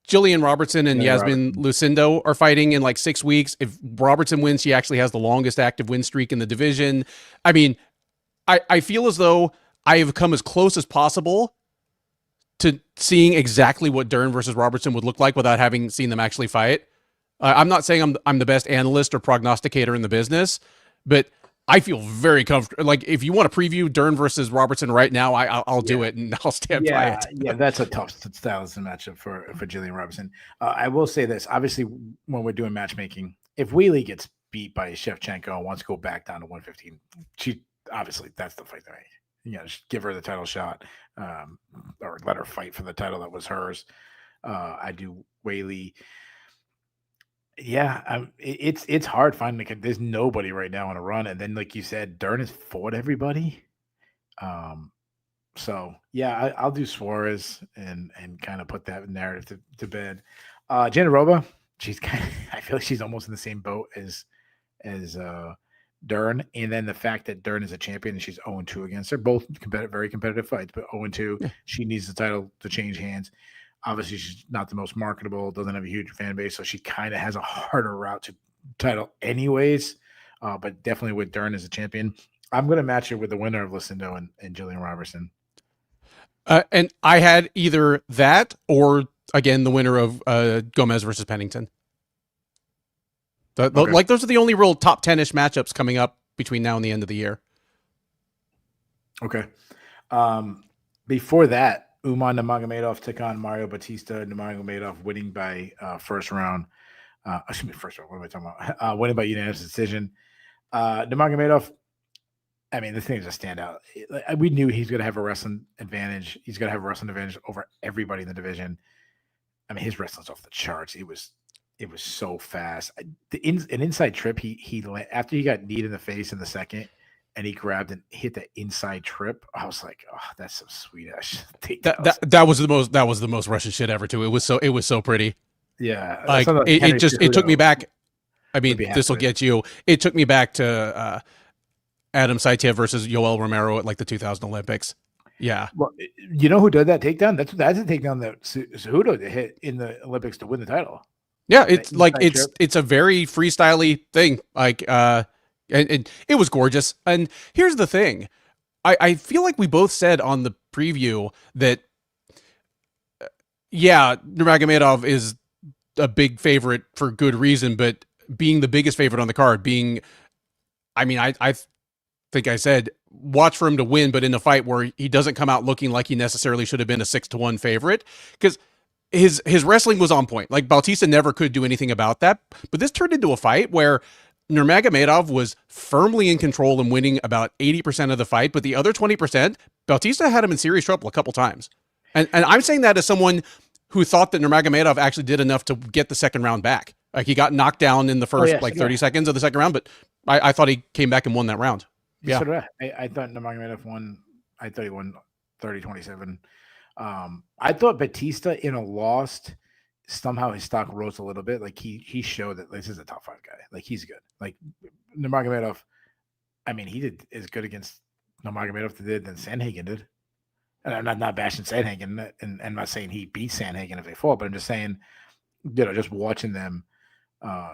Jillian Robertson and Yasmin Lucindo are fighting in 6 weeks. If Robertson wins, she actually has the longest active win streak in the division. I mean, I feel as though I have come as close as possible to seeing exactly what Dern versus Robertson would look like without having seen them actually fight. I'm not saying I'm the best analyst or prognosticator in the business, but I feel very comfortable. Like, if you want to preview Dern versus Robertson right now, I'll do it, and I'll stand by it. Yeah, that's a tough stylistic matchup for Jillian Robertson. I will say this: obviously, when we're doing matchmaking, if Wheelie gets beat by Shevchenko and wants to go back down to 115, she obviously that's the fight to make. Just give her the title shot, or let her fight for the title that was hers. I do Whaley. Yeah, it's hard finding. There's nobody right now on a run, and then like you said, Dern has fought everybody. So yeah, I'll do Suarez and kind of put that narrative to bed. Jandiroba, she's I feel like she's almost in the same boat as Dern, and then the fact that Dern is a champion and she's 0-2 against her, both very competitive fights, but 0-2, she needs the title to change hands. Obviously, she's not the most marketable, doesn't have a huge fan base, so she kind of has a harder route to title anyways. But definitely with Dern as a champion, I'm going to match her with the winner of Lucindo and Jillian Robertson. And I had either that or, again, the winner of Gomez versus Pennington. Okay. Like, those are the only real top 10-ish matchups coming up between now and the end of the year. Okay. Before that, Umar Nurmagomedov took on Mario Batista. Nurmagomedov winning by first round. First round. What am I talking about? Winning by unanimous decision. Nurmagomedov, I mean, this thing is a standout. We knew he's going to have a wrestling advantage. He's going to have a wrestling advantage over everybody in the division. I mean, his wrestling's off the charts. It was so fast. An inside trip. He after he got kneed in the face in the second, and he grabbed and hit the inside trip. I was like, oh, that's so sweet. That was the most Russian shit ever too. It was so pretty. Yeah, like it took me back. I mean, this will get you. It took me back to Adam Saitiev versus Yoel Romero at like the 2000 Olympics. Yeah. Well, you know who did that takedown? That's a takedown that Cejudo hit in the Olympics to win the title. Yeah, it's like it's a very freestyle-y thing. Like and it was gorgeous. And here's the thing. I feel like we both said on the preview that Nurmagomedov is a big favorite for good reason, but being the biggest favorite on the card, I think I said watch for him to win, but in a fight where he doesn't come out looking like he necessarily should have been a 6-1 favorite, because his wrestling was on point. Like, Bautista never could do anything about that, but this turned into a fight where Nurmagomedov was firmly in control and winning about 80% of the fight, but the other 20%, Bautista had him in serious trouble a couple times. And I'm saying that as someone who thought that Nurmagomedov actually did enough to get the second round back. Like, he got knocked down in the first 30 seconds of the second round, but I thought he came back and won that round. Yeah. So did I thought Nurmagomedov won. I thought he won 30-27. I thought Batista in a lost, somehow his stock rose a little bit. Like, he showed that this is a top 5 guy. Like, he's good. Like, Nurmagomedov, I mean, he did as good against Nurmagomedov than Sandhagen did. And I'm not bashing Sandhagen, and I'm not saying he beat Sandhagen if they fought, but I'm just saying, just watching them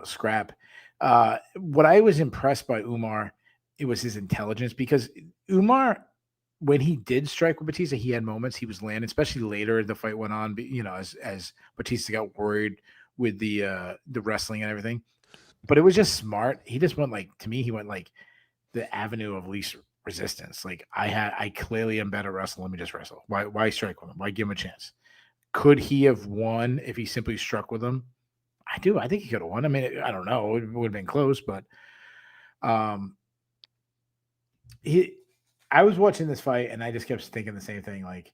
scrap. What I was impressed by Umar, it was his intelligence, because Umar, when he did strike with Batista, he had moments he was landing, especially later as the fight went on. As Batista got worried with the wrestling and everything, but it was just smart. He just went he went the avenue of least resistance. Like, I clearly am better wrestler. Let me just wrestle. Why strike with him? Why give him a chance? Could he have won if he simply struck with him? I think he could have won. I mean, I don't know. It would have been close, but I was watching this fight and I just kept thinking the same thing. Like,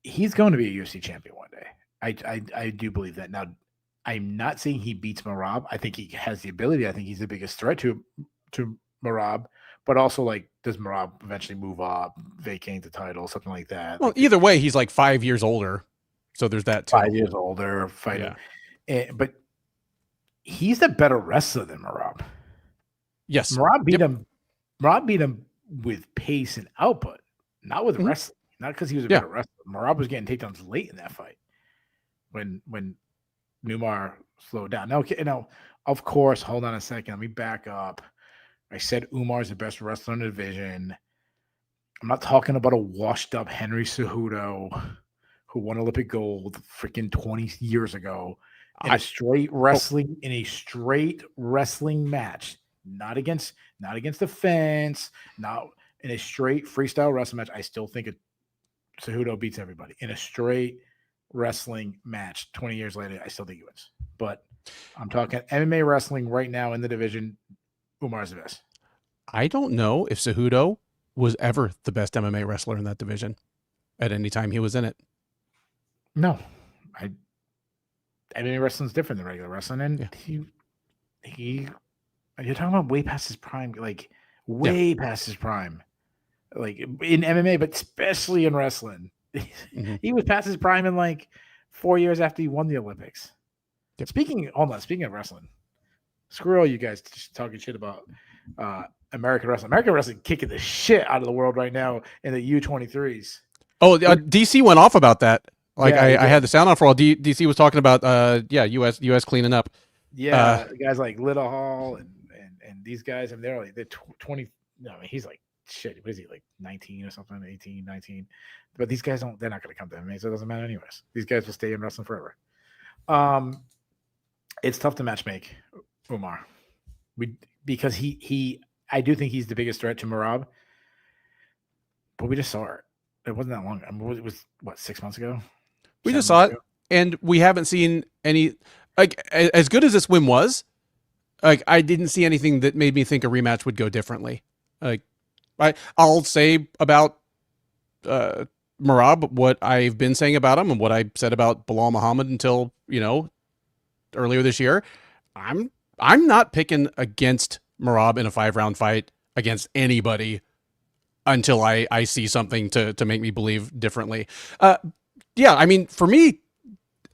he's going to be a UFC champion one day. I do believe that. Now, I'm not saying he beats Merab. I think he has the ability. I think he's the biggest threat to Merab. But also, like, does Merab eventually move up, vacate the title, something like that? Well, either way, he's like 5 years older. So there's that too. 5 years older, fighting. Yeah. But he's the better wrestler than Merab. Yes. Merab beat him with pace and output, not with wrestling. Not because he was a better wrestler. Merab was getting takedowns late in that fight when Numar slowed down. Now, of course, hold on a second. Let me back up. I said Umar is the best wrestler in the division. I'm not talking about a washed-up Henry Cejudo who won Olympic gold freaking 20 years ago in a straight wrestling match. not against the fence, not in a straight freestyle wrestling match. I still think Cejudo beats everybody in a straight wrestling match. 20 years later, I still think he wins. But I'm talking MMA wrestling right now in the division. Umar's the best. I don't know if Cejudo was ever the best MMA wrestler in that division at any time he was in it. No, MMA wrestling's different than regular wrestling, and he you're talking about way past his prime, like way past his prime, like in MMA, but especially in wrestling. He was past his prime in like 4 years after he won the Olympics. Yep. Speaking of wrestling, screw all you guys just talking shit about American wrestling. American wrestling kicking the shit out of the world right now in the U23s. Oh, DC went off about that. Like I had the sound on for a while. DC was talking about US cleaning up. Yeah, guys like Little Hall and these guys, and they're 20. No, I mean, he's like shit. What is he, like 19 or something? 18, 19. But these guys they're not going to come to MMA, so it doesn't matter anyways. These guys will stay in wrestling forever. It's tough to matchmake Umar. Because I do think he's the biggest threat to Merab. But we just saw it. It wasn't that long. I mean, it was what, 6 months ago? We just saw it, and we haven't seen any, like, as good as this win was, like, I didn't see anything that made me think a rematch would go differently. Like, I'll say about Merab what I've been saying about him and what I said about Bilal Muhammad until, earlier this year. I'm not picking against Merab in a 5-round fight against anybody until I see something to make me believe differently. Yeah, I mean, for me,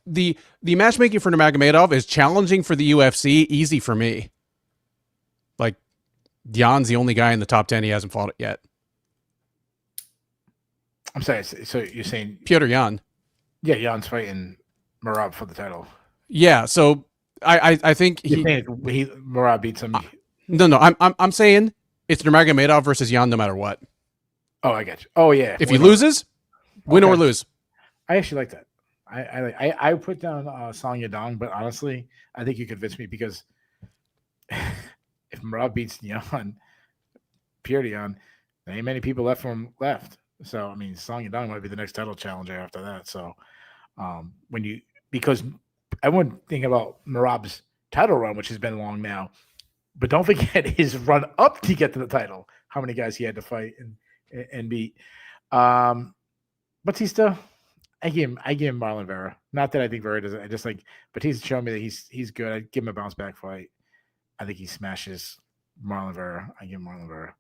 the matchmaking for Nurmagomedov is challenging for the UFC, easy for me. Like, Jan's the only guy in the top 10. He hasn't fought it yet. I'm sorry. So you're saying Petr Yan? Yeah, Jan's fighting Merab for the title. Yeah. So I think Merab beats him. No. I'm saying it's Nurmagomedov versus Yan no matter what. Oh, I get you. Oh yeah. If he loses, win or lose. I actually like that. I put down Song Yadong, but honestly, I think you convinced me because if Merab beats Yan, Petr Yan, there ain't many people left. So I mean, Song Yadong might be the next title challenger after that. So because everyone think about Merab's title run, which has been long now, but don't forget his run up to get to the title. How many guys he had to fight and beat. Batista, I give him Marlon Vera. Not that I think Vera doesn't. I just like Batista showing me that he's good. I give him a bounce back fight. I think he smashes Marlon Vera. I give him Marlon Vera.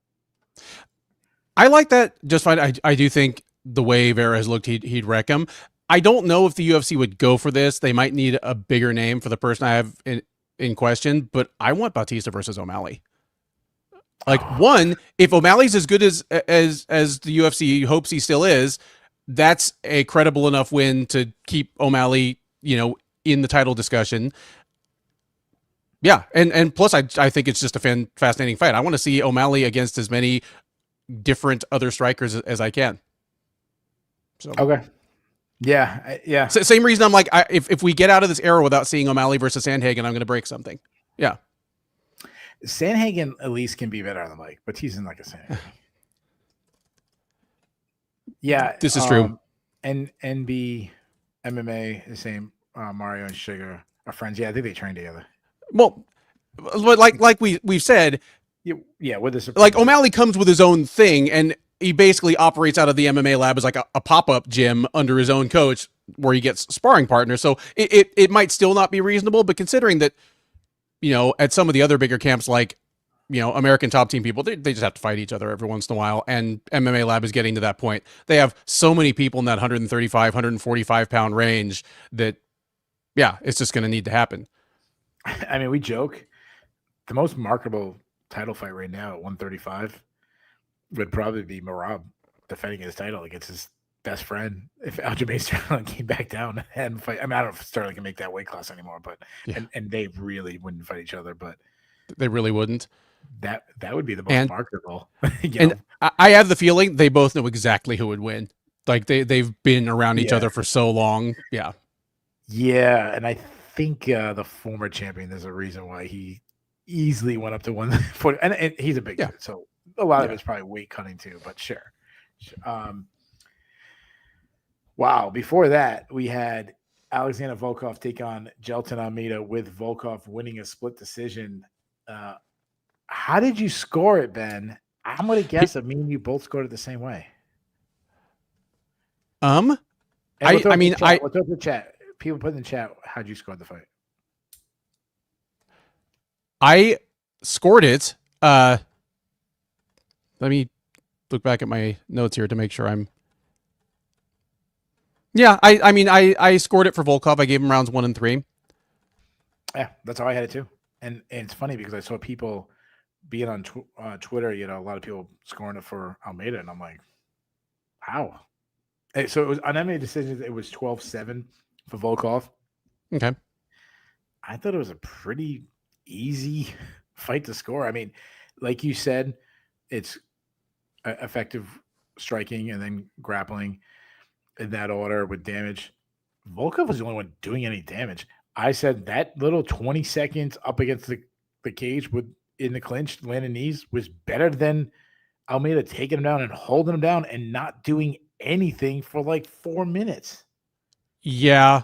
I like that just fine. I do think the way Vera has looked, he'd wreck him. I don't know if the UFC would go for this. They might need a bigger name for the person I have in question, but I want Batista versus O'Malley. Like, one, if O'Malley's as good as the UFC hopes he still is, that's a credible enough win to keep O'Malley, in the title discussion. Yeah, and plus I think it's just a fascinating fight. I want to see O'Malley against as many different other strikers as I can. So okay. Yeah. Same reason I'm like, if we get out of this era without seeing O'Malley versus Sandhagen, I'm going to break something. Yeah. Sandhagen at least can be better on the mic, but he's not like a Sandhagen. Yeah. This is true. And NB, MMA, the same. Mario and Sugar are friends. Yeah, I think they train together. Well, like we've said. Yeah, with this. Like, O'Malley comes with his own thing, and he basically operates out of the MMA lab as like a pop-up gym under his own coach where he gets sparring partners. So it might still not be reasonable, but considering that, at some of the other bigger camps, like, American top team people, they just have to fight each other every once in a while. And MMA lab is getting to that point. They have so many people in that 135, 145 pound range that, yeah, it's just going to need to happen. I mean, we joke the most marketable title fight right now at 135 would probably be Merab defending his title against his best friend if Aljamain Sterling came back down and fight. I mean, I don't know if Sterling can make that weight class anymore, but and they really wouldn't fight each other, but they really wouldn't. That would be the most marketable. And I have the feeling they both know exactly who would win. Like they've been around each other for so long. Yeah. Yeah, and I think the former champion, there's a reason why he easily went up to 140, and he's a big Yeah. dude, so a lot of Yeah. it's probably weight cutting too. But sure. Wow. Before that, we had Alexander Volkov take on Jelton Almeida, with Volkov winning a split decision. How did you score it, Ben? I'm gonna guess that me and you both scored it the same way. And we'll throw up the chat. People put in the chat, how'd you score the fight? I scored it. Let me look back at my notes here to make sure I'm. Yeah, I scored it for Volkov. I gave him rounds 1 and 3. Yeah, that's how I had it too. And it's funny because I saw people being on Twitter, a lot of people scoring it for Almeida, and I'm like, how? Hey, so it was on MMA decisions. It was 12-7 for Volkov. Okay. I thought it was a pretty easy fight to score. I mean, like you said, it's effective striking and then grappling in that order with damage. Volkov was the only one doing any damage. I said that little 20 seconds up against the cage in the clinch, landing knees, was better than Almeida taking him down and holding him down and not doing anything for like 4 minutes. Yeah.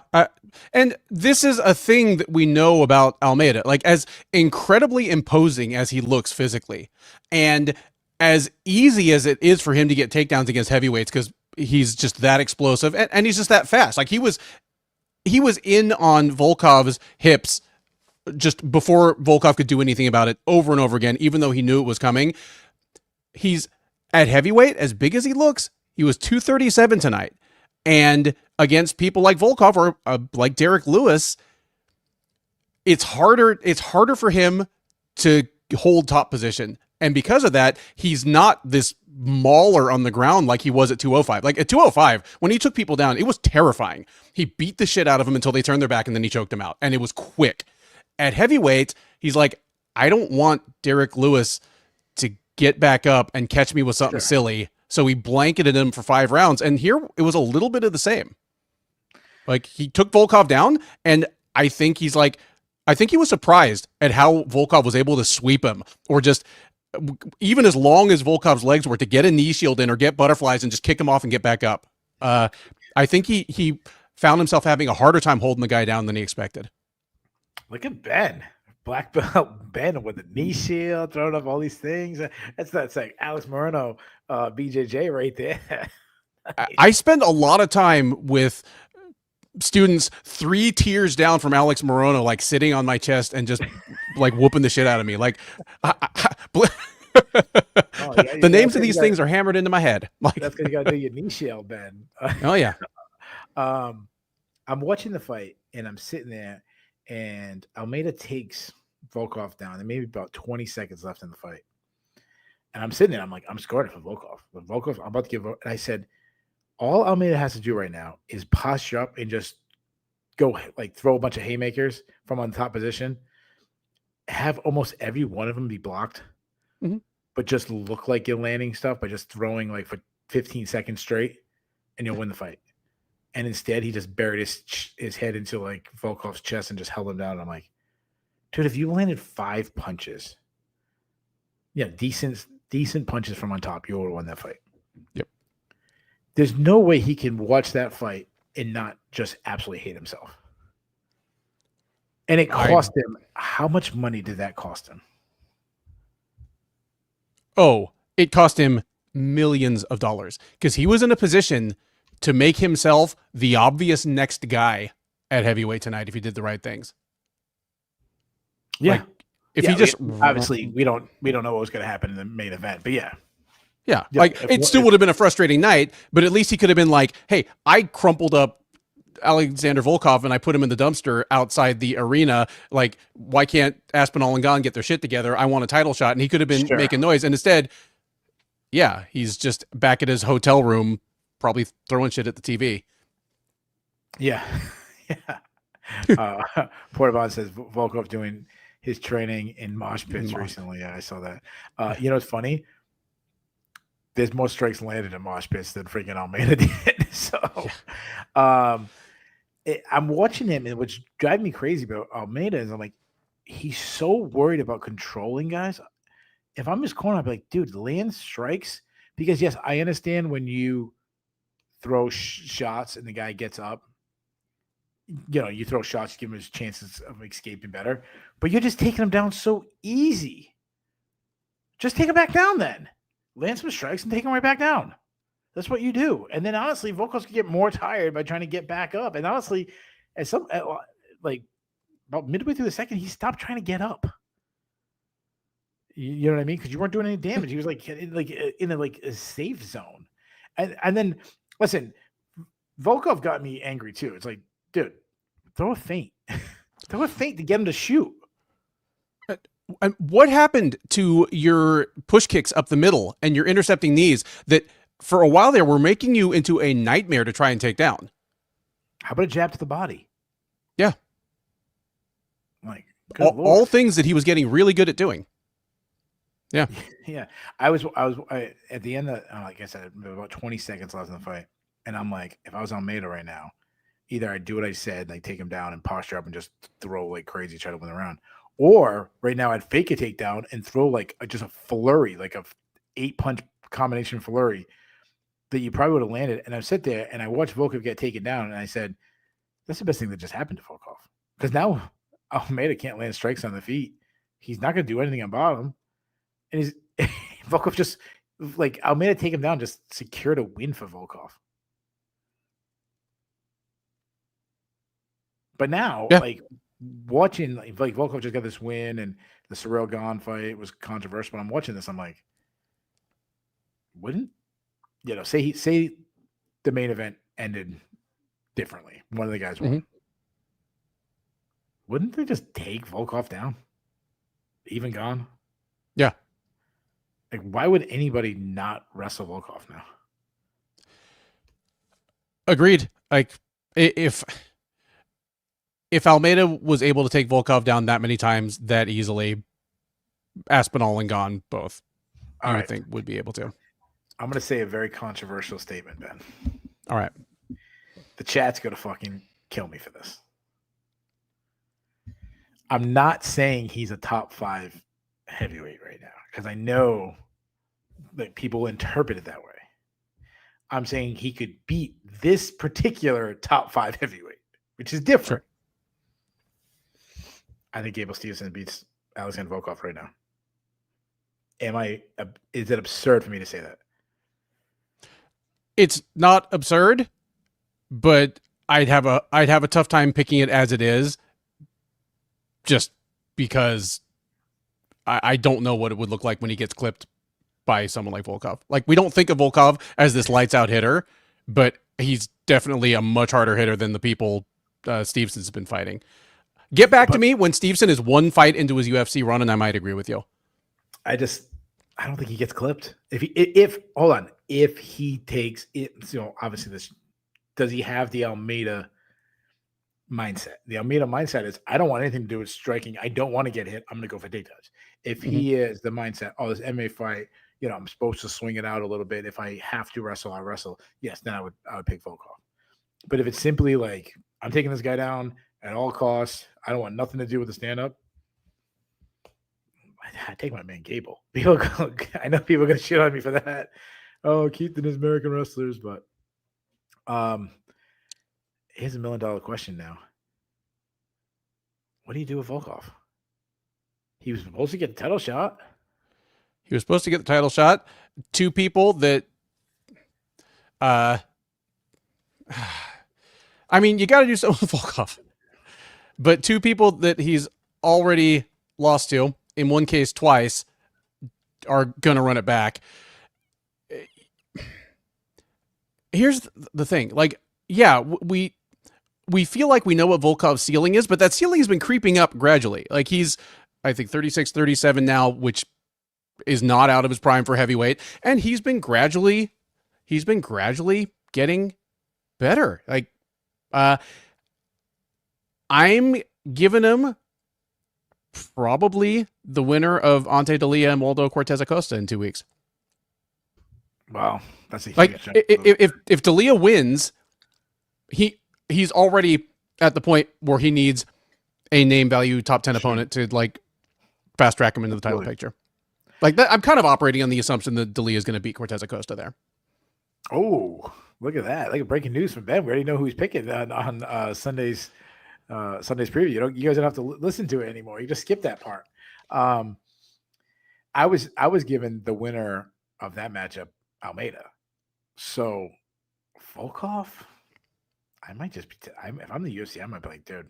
And this is a thing that we know about Almeida. Like, as incredibly imposing as he looks physically, and as easy as it is for him to get takedowns against heavyweights because he's just that explosive and he's just that fast. Like, he was in on Volkov's hips just before Volkov could do anything about it, over and over again, even though he knew it was coming. He's at heavyweight, as big as he looks, he was 237 tonight. And against people like Volkov or like Derek Lewis, it's harder for him to hold top position. And because of that, he's not this mauler on the ground like he was at 205. Like, at 205, when he took people down, it was terrifying. He beat the shit out of them until they turned their back, and then he choked them out. And it was quick. At heavyweight, he's like, I don't want Derek Lewis to get back up and catch me with something silly. So he blanketed him for 5 rounds. And here it was a little bit of the same. Like, he took Volkov down, and I think he was surprised at how Volkov was able to sweep him, or just, even as long as Volkov's legs were, to get a knee shield in or get butterflies and just kick him off and get back up. I think he found himself having a harder time holding the guy down than he expected. Look at Ben. Black belt Ben with a knee shield, throwing up all these things. That's like Alex Moreno, BJJ right there. I spend a lot of time with students 3 tiers down from Alex Moreno, like sitting on my chest and just like whooping the shit out of me. Like, the names of these things are hammered into my head. Like, that's because you got to do your knee shield, Ben. Oh yeah. I'm watching the fight and I'm sitting there, and Almeida takes Volkov down, and maybe about 20 seconds left in the fight. And I'm sitting there, I'm like, I'm scored for Volkov. When Volkov, I'm about to give, and I said, all Almeida has to do right now is posture up and just go, like, throw a bunch of haymakers from on top position, have almost every one of them be blocked, but just look like you're landing stuff by just throwing like for 15 seconds straight, and you'll win the fight. And instead, he just buried his head into like Volkov's chest and just held him down. And I'm like, dude, if you landed 5 punches, decent punches from on top, you would have won that fight. Yep. There's no way he can watch that fight and not just absolutely hate himself. And it cost him. How much money did that cost him? Oh, it cost him millions of dollars, because he was in a position to make himself the obvious next guy at heavyweight tonight if he did the right things. Yeah. Like, if he just obviously we don't know what was going to happen in the main event, but yeah. Like, it still would have been a frustrating night, but at least he could have been like, hey, I crumpled up Alexander Volkov and I put him in the dumpster outside the arena. Like, why can't Aspinall and Gane get their shit together? I want a title shot. And he could have been making noise. And instead, he's just back at his hotel room, probably throwing shit at the TV. Yeah. Portavon says Volkov doing his training in mosh pits recently. Yeah, I saw that. You know, it's funny. There's more strikes landed in mosh pits than freaking Almeida did. So I'm watching him, and what's driving me crazy about Almeida is I'm like, he's so worried about controlling guys. If I'm his corner, I'd be like, dude, land strikes. Because, yes, I understand when you throw shots and the guy gets up. You throw shots, give him his chances of escaping better. But you're just taking him down so easy. Just take him back down then. Land some strikes and take him right back down. That's what you do. And then, honestly, Volkov's can get more tired by trying to get back up. And, honestly, about midway through the second, he stopped trying to get up. You know what I mean? Because you weren't doing any damage. He was in a safe zone. And then, listen, Volkov got me angry too. It's like, dude, throw a feint. Throw a feint to get him to shoot. And what happened to your push kicks up the middle and your intercepting knees that for a while there were making you into a nightmare to try and take down? How about a jab to the body? Yeah. Like, all things that he was getting really good at doing. Yeah. Yeah. I was at the end of, like I said, about 20 seconds left in the fight. And I'm like, if I was Almeida right now, either I'd do what I said, like take him down and posture up and just throw like crazy, try to win the round. Or right now I'd fake a takedown and throw like just a flurry, like a 8-punch combination flurry that you probably would have landed. And I sit there and I watched Volkov get taken down. And I said, that's the best thing that just happened to Volkov. Because now Almeida can't land strikes on the feet. He's not going to do anything on bottom. And he's Volkov just like Almeida take him down, just secured a win for Volkov. But now, like watching, like Volkov just got this win, and the Ciryl Gane fight was controversial. But I'm watching this, I'm like, wouldn't say the main event ended differently? One of the guys won. Wouldn't they just take Volkov down? Even Gane? Yeah. Like, why would anybody not wrestle Volkov now? Agreed. Like, if Almeida was able to take Volkov down that many times that easily, Aspinall and Gane both, I think, would be able to. I'm going to say a very controversial statement, Ben. All right. The chat's going to fucking kill me for this. I'm not saying he's a top 5 heavyweight right now, because I know that people interpret it that way. I'm saying he could beat this particular top 5 heavyweight, which is different. Sure. I think Gable Stevenson beats Alexander Volkov right now. Is it absurd for me to say that? It's not absurd, but I'd have a tough time picking it as it is, just because I don't know what it would look like when he gets clipped by someone like Volkov. Like, we don't think of Volkov as this lights out hitter, but he's definitely a much harder hitter than the people Stevenson's been fighting. Get back to me when Stevenson is one fight into his UFC run, and I might agree with you. I don't think he gets clipped. If he takes it, obviously does he have the Almeida mindset? The Almeida mindset is, I don't want anything to do with striking. I don't want to get hit. I'm going to go for takedowns. If he is the mindset, this MMA fight, I'm supposed to swing it out a little bit. If I have to wrestle, I'll wrestle. Yes, then I would pick Volkov. But if it's simply like, I'm taking this guy down at all costs, I don't want nothing to do with the stand-up, I take my man Gable. I know people are going to shit on me for that. Oh, Keaton is American wrestlers, but here's $1 million question now. What do you do with Volkov? He was supposed to get the title shot. He was supposed to get the title shot. Two people that, I mean, you got to do something with Volkov. But two people that he's already lost to, in one case twice, are going to run it back. Here's the thing. Like, yeah, we feel like we know what Volkov's ceiling is, but that ceiling has been creeping up gradually. Like, he's, I think, 36, 37 now, which is not out of his prime for heavyweight. And he's been gradually getting better. Like, I'm giving him probably the winner of Ante Dalia and Waldo Cortez Acosta in 2 weeks. Wow, that's a huge like if Dalia wins, he's already at the point where he needs a name value top 10 opponent to like fast track him into the title picture. Like that, I'm kind of operating on the assumption that D'Elia is going to beat Cortez Acosta there. Oh, look at that! Like breaking news from Ben. We already know who he's picking on Sunday's preview. You guys don't have to listen to it anymore. You just skip that part. I was given the winner of that matchup, Almeida. So Volkov, I might just be. If I'm the UFC, I might be like, dude,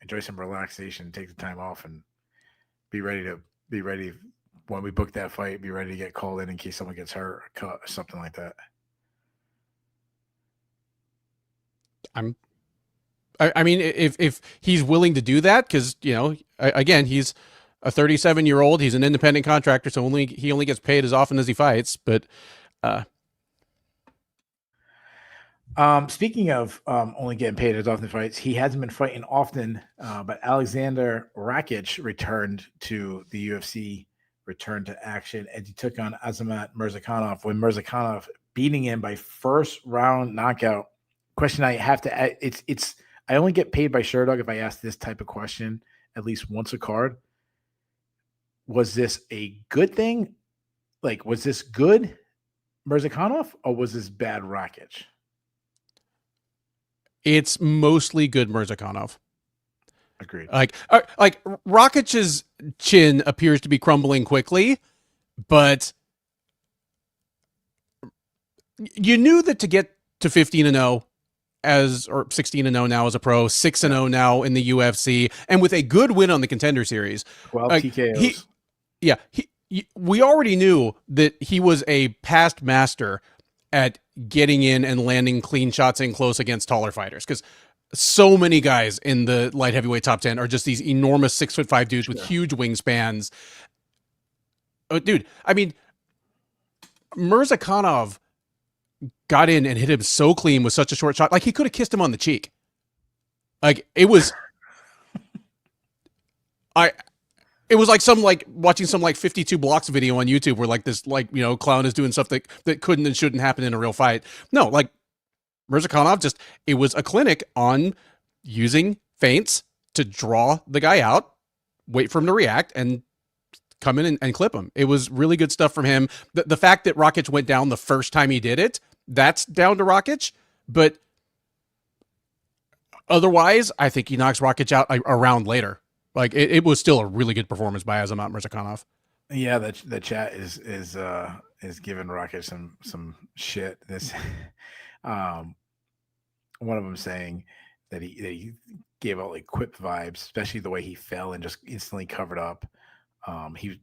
enjoy some relaxation, take the time off, and be ready when we book that fight. Be ready to get called in case someone gets hurt or cut or something like that. I mean, if he's willing to do that, because again, he's a 37-year-old, he's an independent contractor, so he only gets paid as often as he fights. But speaking of only getting paid as often as fights, he hasn't been fighting often. But Alexander Rakic returned to the UFC, returned to action, and he took on Azamat Murzakanov. When Murzakanov beating him by first round knockout. Question I have to add, it's I only get paid by Sherdog if I ask this type of question at least once a card. Was this a good thing? Like, was this good Murzakanov or was this bad Rakic? It's mostly good Murzakanov. Agreed. Like Rakic's chin appears to be crumbling quickly, but you knew that to get to 15-0 or 16-0 now as a pro, 6-0 now in the UFC, and with a good win on the Contender Series. 12 TKOs. We already knew that he was a past master at getting in and landing clean shots in close against taller fighters, because so many guys in the light heavyweight top 10 are just these enormous 6'5" dudes with huge wingspans. Dude, I mean, Murzakanov got in and hit him so clean with such a short shot. Like, he could have kissed him on the cheek. Like, it was it was like watching some 52 blocks video on YouTube where this clown is doing stuff that couldn't and shouldn't happen in a real fight. No, like Murzakanov it was a clinic on using feints to draw the guy out, wait for him to react, and come in and clip him. It was really good stuff from him. The fact that Rakic went down the first time he did it, that's down to Rakic, but otherwise, I think he knocks Rakic out a round later. Like, it was still a really good performance by Azamat Murzakanov. Yeah, the chat is giving Rakic some shit. This one of them saying that he gave out like quip vibes, especially the way he fell and just instantly covered up. He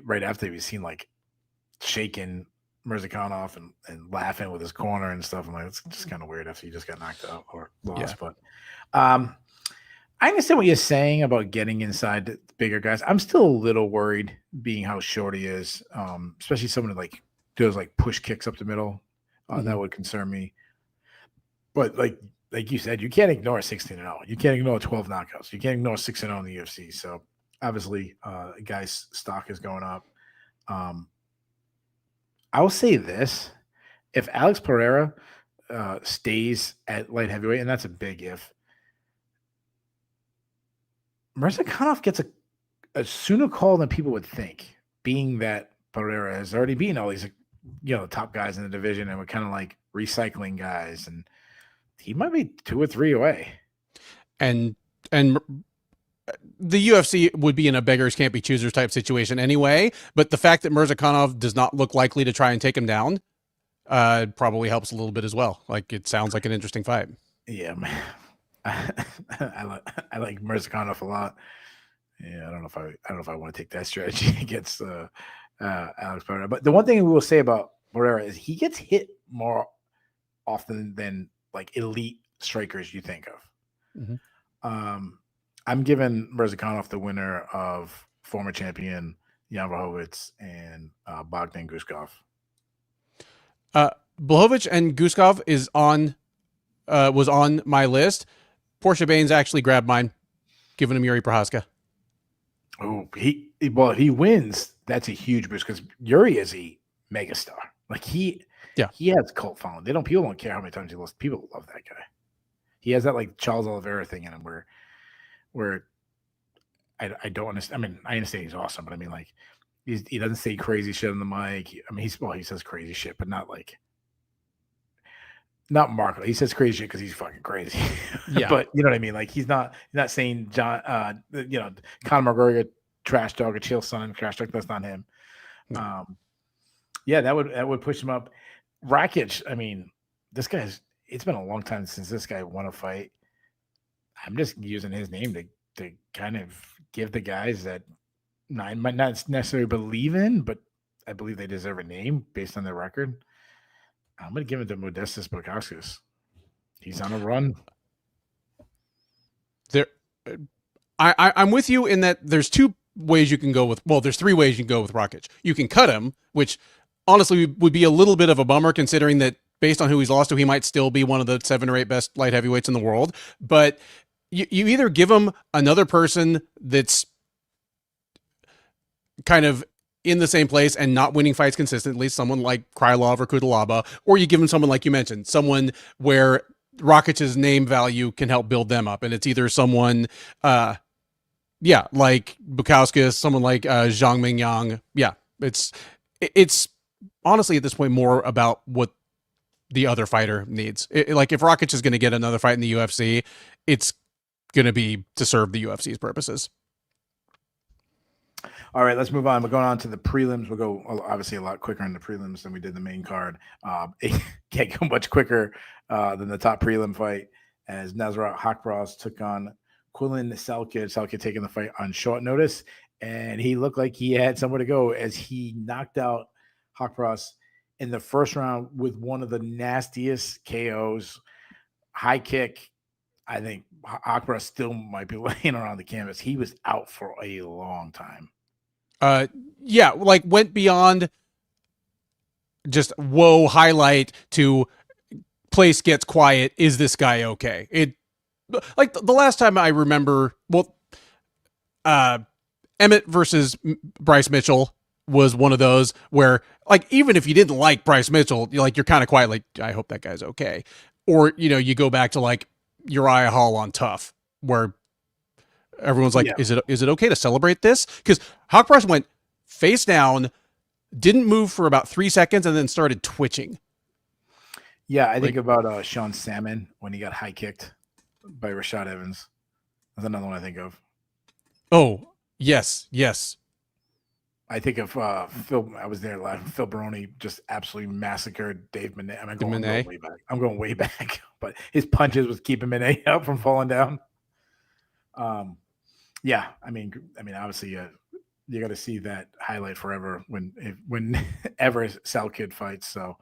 right after he was seen like shaking Murzakanov and laughing with his corner and stuff. I'm like, it's just kind of weird after you just got knocked out or lost. Yeah. But I understand what you're saying about getting inside the bigger guys. I'm still a little worried being how short he is, especially someone that does push kicks up the middle. That would concern me. But like you said, you can't ignore 16-0. You can't ignore 12 knockouts. You can't ignore 6-0 in the UFC. So obviously, guy's stock is going up. I will say this: if Alex Pereira stays at light heavyweight, and that's a big if, Murzakanov gets a sooner call than people would think, being that Pereira has already beaten all these, the top guys in the division, and we're kind of like recycling guys, and he might be 2 or 3 away. And the UFC would be in a beggars can't be choosers type situation anyway, but the fact that Murzakanov does not look likely to try and take him down probably helps a little bit as well. Like, it sounds like an interesting fight. Yeah, man. I like Murzakanov a lot. Yeah, I don't know if I want to take that strategy against Alex Pereira. But the one thing we will say about Pereira is he gets hit more often than like elite strikers you think of. Mm-hmm. I'm giving Murzakanov the winner of former champion Jan Blachowicz and Bogdan Guskov. Blachowicz and Guskov was on my list. Portia Baines actually grabbed mine, giving him Yuri Prohaska. Oh, he wins. That's a huge boost because Yuri is a megastar. Like he has cult following. People don't care how many times he lost. People love that guy. He has that like Charles Oliveira thing in him where I don't understand. I mean, I understand he's awesome, but I mean, like, he doesn't say crazy shit on the mic. I mean, he says crazy shit, but not like not Marco. He says crazy shit because he's fucking crazy. Yeah. But you know what I mean? Like he's not saying John Conor McGregor trash dog or Chael Sonnen trash dog. That's not him. No. Yeah, that would push him up. Rakic, I mean, this guy's it's been a long time since this guy won a fight. I'm just using his name to kind of give the guys that I might not necessarily believe in, but I believe they deserve a name based on their record. I'm going to give it to Modestas Bukauskas. He's on a run. I'm with you in that there's two ways you can go with. Well, there's three ways you can go with Rakic. You can cut him, which honestly would be a little bit of a bummer considering that based on who he's lost to, he might still be one of the 7 or 8 best light heavyweights in the world. But you either give him another person that's kind of in the same place and not winning fights consistently, someone like Krylov or Kudalaba, or you give him someone like you mentioned, someone where Rakic's name value can help build them up. And it's either someone, like Bukauskas, someone like Zhang Mingyang. Yeah, it's honestly at this point more about what the other fighter needs. Like if Rakic is going to get another fight in the UFC, it's going to be to serve the UFC's purposes. All right, let's move on. We're going on to the prelims. We'll go obviously a lot quicker in the prelims than we did the main card. It can't go much quicker than the top prelim fight as Nasrat Haqparast took on Quillan Selkid. Selkid taking the fight on short notice, and he looked like he had somewhere to go as he knocked out Haqparast in the first round with one of the nastiest KOs. High kick. I think Haqparast still might be laying around the canvas. He was out for a long time. Like went beyond just whoa highlight to place gets quiet. Is this guy okay? It like the last time I remember, Emmett versus Bryce Mitchell was one of those where like, even if you didn't like Bryce Mitchell, you're kind of quiet. Like, I hope that guy's okay. Or, you go back to like Uriah Hall on Tough where everyone's like, is it okay to celebrate this? Because Haqparast went face down, didn't move for about 3 seconds, and then started twitching. Yeah, I think about Sean Salmon when he got high kicked by Rashad Evans. That's another one I think of. Oh, yes. I think of Phil. I was there live. Phil Baroni just absolutely massacred Dave Monet. I'm going way back. I'm going way back, but his punches was keeping Monet up from falling down. Yeah, I mean, obviously, you got to see that highlight forever whenever Selkid fights. So,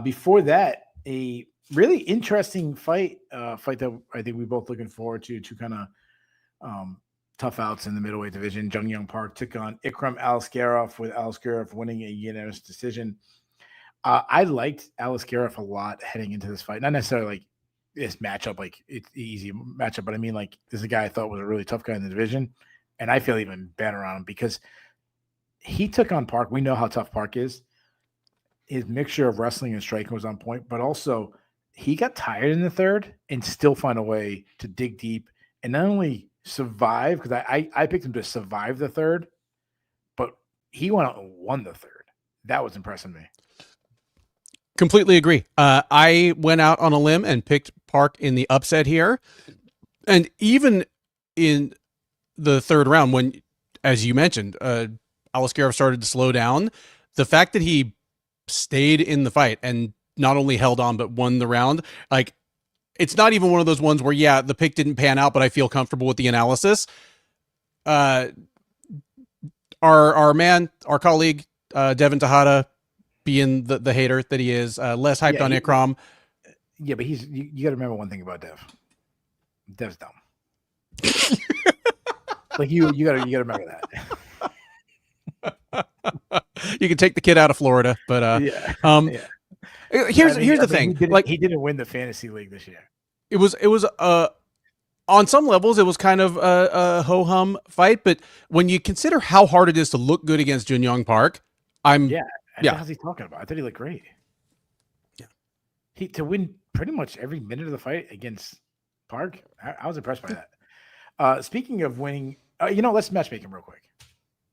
before that, a really interesting fight that I think we both looking forward to kind of tough outs in the middleweight division. Jung Young Park took on Ikram Aliskerov with Aliskerov winning a unanimous decision. I liked Aliskerov a lot heading into this fight. Not necessarily like this matchup, like it's easy matchup, but I mean, like this is a guy I thought was a really tough guy in the division, and I feel even better on him because he took on Park. We know how tough Park is. His mixture of wrestling and striking was on point, but also he got tired in the third and still found a way to dig deep and not only survive, because I picked him to survive the third, but he went out and won the third. That was impressing me. Completely agree. I went out on a limb and picked Park in the upset here. And even in the third round, when, as you mentioned, Aliskerov started to slow down, the fact that he stayed in the fight and not only held on, but won the round, like, it's not even one of those ones where, the pick didn't pan out, but I feel comfortable with the analysis. Our colleague, Devin Tejada, being the hater that he is, less hyped on Ikram. Yeah, but you got to remember one thing about Dev. Dev's dumb. Like you got to remember that. You can take the kid out of Florida, but here's the thing. He didn't win the fantasy league this year. It was on some levels it was kind of a ho hum fight, but when you consider how hard it is to look good against Jun Young Park, how's he talking about? I thought he looked great. Yeah, to win pretty much every minute of the fight against Park, I was impressed by that. Speaking of winning let's matchmake him real quick.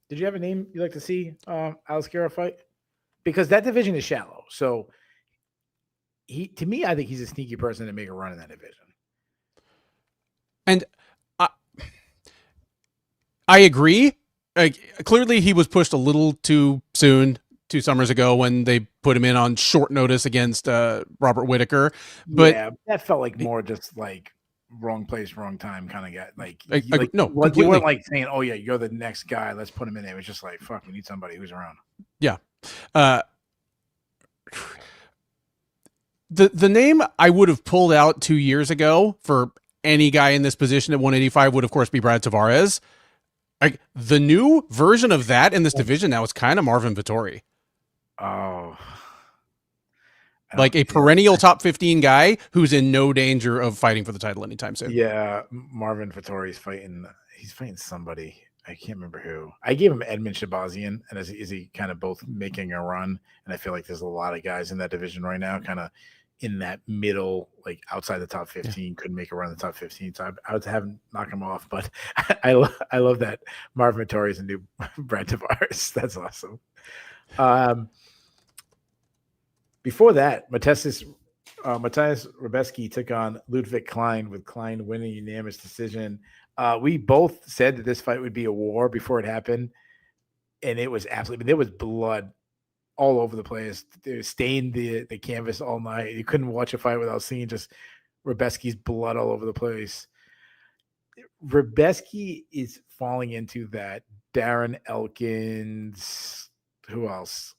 Did you have a name you'd like to see Alex Guerrero fight? Because that division is shallow. So to me, I think he's a sneaky person to make a run in that division. And I agree. Like, clearly he was pushed a little too soon 2 summers ago when they put him in on short notice against Robert Whitaker. But yeah, that felt like more just like wrong place, wrong time kind of guy. No, you weren't like saying, "Oh yeah, you're the next guy. Let's put him in there." It was just like, "Fuck, we need somebody who's around." Yeah. The name I would have pulled out 2 years ago for any guy in this position at 185 would, of course, be Brad Tavares. Like, the new version of that in this division now is kind of Marvin Vettori. Oh. Like a perennial top 15 guy who's in no danger of fighting for the title anytime soon. Yeah, Marvin Vettori's fighting. He's fighting somebody. I can't remember who. I gave him Edmund Shabazian, and is he kind of both making a run? And I feel like there's a lot of guys in that division right now, kind of in that middle, like outside the top 15, couldn't make a run in the top 15. So I would have knock him off. But I love that Marvin Vettori is a new Brad Tavares. That's awesome. Before that, Matthias Rebeski took on Ludwig Klein, with Klein winning unanimous decision. We both said that this fight would be a war before it happened, and it was absolutely. There was blood all over the place. They stained the canvas all night. You couldn't watch a fight without seeing just Rebeski's blood all over the place. Rebeski is falling into that Darren Elkins. Who else?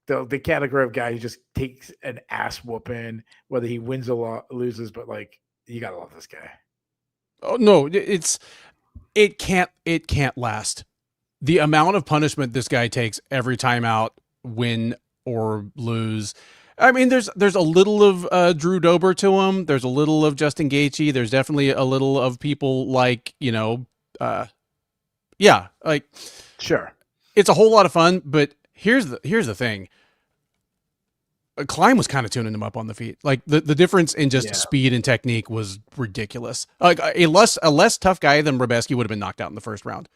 The category of guy who just takes an ass whooping, whether he wins or loses. But like, you gotta love this guy. Oh no, it can't last. The amount of punishment this guy takes every time out, win or lose. I mean, there's a little of Drew Dober to him. There's a little of Justin Gaethje. There's definitely a little of people like, like, sure, it's a whole lot of fun. But here's the thing. Klein was kind of tuning him up on the feet. Like the difference in just speed and technique was ridiculous. Like a less tough guy than Rebeski would have been knocked out in the first round.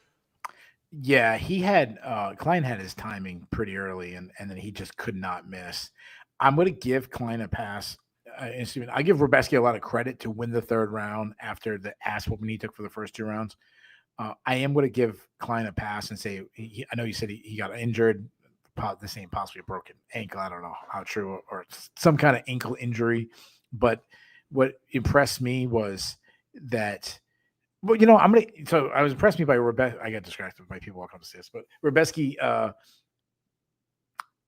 Yeah, he had Klein had his timing pretty early, and then he just could not miss. I'm going to give Klein a pass. I give Rebeski a lot of credit to win the third round after the ass whooping he took for the first 2 rounds. I am going to give Klein a pass and say, I know you said he got injured, the same possibly a broken ankle. I don't know how true, or some kind of ankle injury. But what impressed me was that, well, I was impressed by Rebeski. I got distracted by people walking up the stairs, but Rebeski, I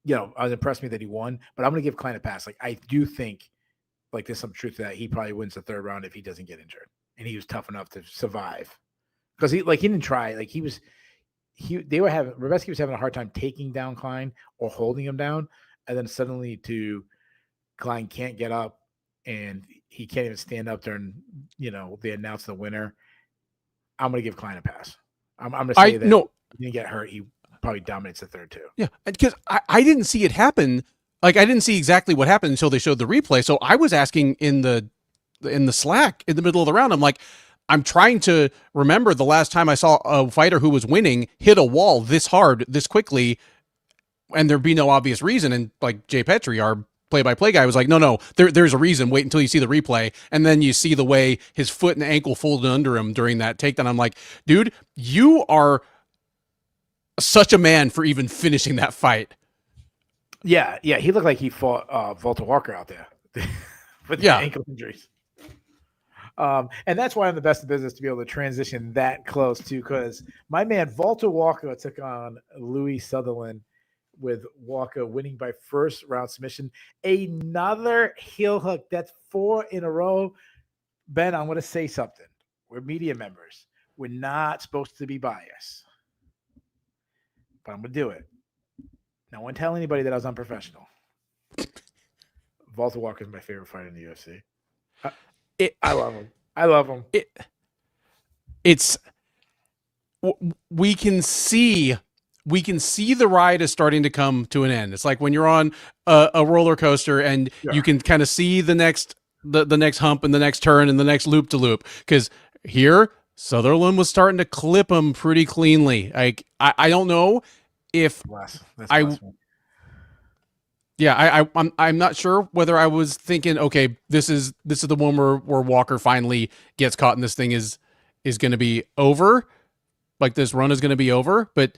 was impressed me that he won, but I'm going to give Klein a pass. Like, I do think, like, there's some truth to that. He probably wins the third round if he doesn't get injured, and he was tough enough to survive, because he didn't try. Like, Rebeski was having a hard time taking down Klein or holding him down, and then suddenly Klein can't get up and he can't even stand up during, they announce the winner. I'm going to give Klein a pass. I'm going to say that he didn't get hurt. He probably dominates the third too. Yeah, because I didn't see it happen. Like, I didn't see exactly what happened until they showed the replay. So I was asking in the Slack in the middle of the round. I'm like, I'm trying to remember the last time I saw a fighter who was winning hit a wall this hard, this quickly, and there'd be no obvious reason. And like Jay Petrie, our play-by-play guy, was like, no, there's a reason. Wait until you see the replay. And then you see the way his foot and ankle folded under him during that takedown. I'm like, dude, you are such a man for even finishing that fight. Yeah. He looked like he fought Walter Walker out there with the ankle injuries. And that's why I'm the best in business to be able to transition that close too, because my man Walter Walker took on Louis Sutherland, with Walker winning by first round submission. Another heel hook. That's 4 in a row. Ben, I'm going to say something. We're media members. We're not supposed to be biased, but I'm going to do it. No one tell anybody that I was unprofessional. Walter Walker is my favorite fighter in the UFC. I love him. We can see the ride is starting to come to an end. It's like when you're on a roller coaster and you can kind of see the next hump and the next turn and the next loop to loop. Because here, Sutherland was starting to clip him pretty cleanly. Like I don't know if That's I blasphemy. yeah, I'm not sure whether I was thinking, okay, this is the one where Walker finally gets caught and this thing is going to be over, like this run is going to be over, but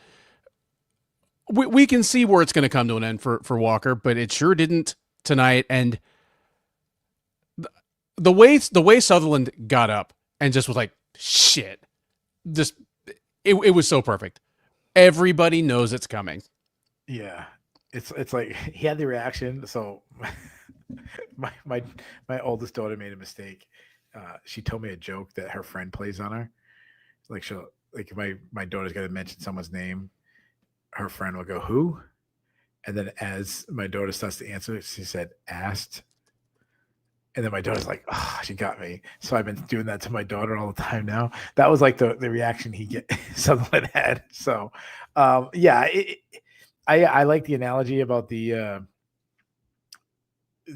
we can see where it's going to come to an end for Walker, but it sure didn't tonight. And the way Sutherland got up and just was like, shit, just it was so perfect. Everybody knows it's coming. Yeah, it's like he had the reaction. So my oldest daughter made a mistake. She told me a joke that her friend plays on her. Like she'll like my daughter's got to mention someone's name. Her friend will go, "Who?" And then as my daughter starts to answer, she said, "Asked." And then my daughter's like, "Oh, she got me." So I've been doing that to my daughter all the time now. That was like the reaction he get Sutherland had. So, yeah, I like the analogy about the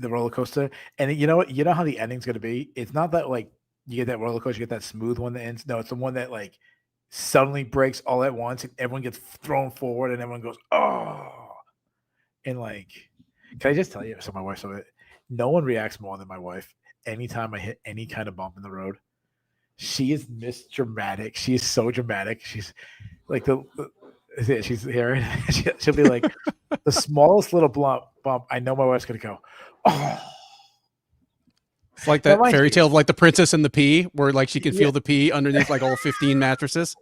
roller coaster. And you know what? You know how the ending's going to be. It's not that like you get that roller coaster, you get that smooth one that ends. No, it's the one that like suddenly breaks all at once, and everyone gets thrown forward, and everyone goes, "Oh!" And like, can I just tell you? So my wife saw it. No one reacts more than my wife. Anytime I hit any kind of bump in the road, she is Miss Dramatic. She is so dramatic. She's like she's here. She'll be like the smallest little bump. I know my wife's gonna go, "Oh!" It's like Now, that mind fairy you, tale of like the princess and the pea, where like she can yeah. feel the pea underneath like all 15 mattresses.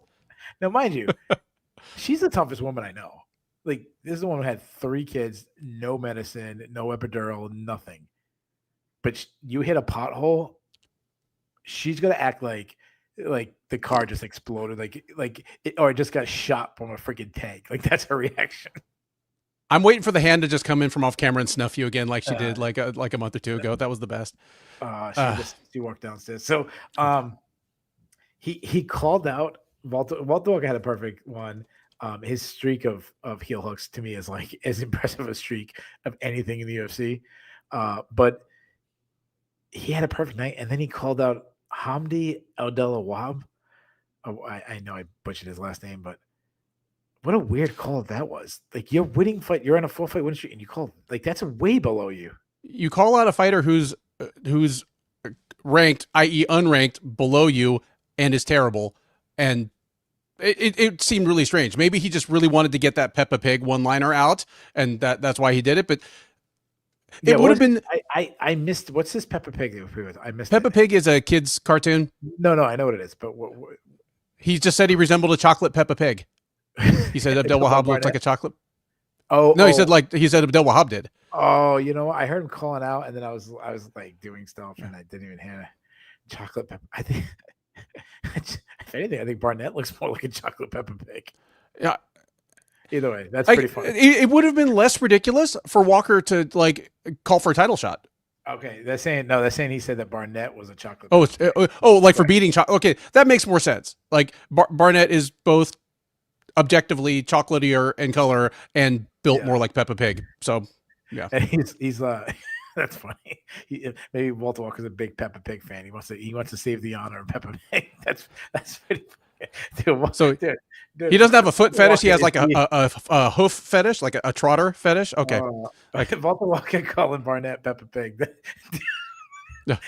Now, mind you, she's the toughest woman I know. Like this is the one who had 3 kids, no medicine, no epidural, nothing. But you hit a pothole, she's gonna act like the car just exploded, like it, or it just got shot from a freaking tank. Like that's her reaction. I'm waiting for the hand to just come in from off camera and snuff you again, like she Uh, did like a month or two ago. That was the best. Uh, she walked downstairs. So he called out Walter Walker had a perfect one. His streak of heel hooks to me is like as impressive a streak of anything in the UFC. But he had a perfect night, and then he called out Hamdi Abdelwahab. Oh, I know I butchered his last name, but what a weird call that was. Like you're winning fight, you're on a 4-fight win streak, and you call like that's way below you. you call out a fighter who's ranked, i.e., unranked, below you, and is terrible, and it seemed really strange. Maybe he just really wanted to get that Peppa Pig one-liner out, and that's why he did it. But Yeah, it would have been I missed what's this Peppa Pig that we with? I missed Peppa it. Pig is a kid's cartoon. No, I know what it is, but He just said he resembled a chocolate Peppa Pig. He said Abdel Wahab looked like a chocolate. oh No, oh he said Abdel Wahab did. oh, you know what? I heard him calling out, and then I was like doing stuff, and I didn't even hear chocolate pepper. I think if anything, I think Barnett looks more like a chocolate Peppa Pig. Yeah, Either way, that's pretty funny. It would have been less ridiculous for Walker to like call for a title shot. Okay, they're saying he said that Barnett was a chocolate. Oh, Peppa Pig. like for beating chocolate. Okay, that makes more sense. Like Barnett is both objectively chocolatier in color and built more like Peppa Pig. So, yeah. And he's that's funny. Maybe Walter Walker's a big Peppa Pig fan. He wants to save the honor of Peppa Pig. That's pretty funny. So dude, he doesn't have a foot fetish. Walker He has like is a hoof fetish, like a trotter fetish. Okay. like Walter Walker calling Barnett Peppa Pig. I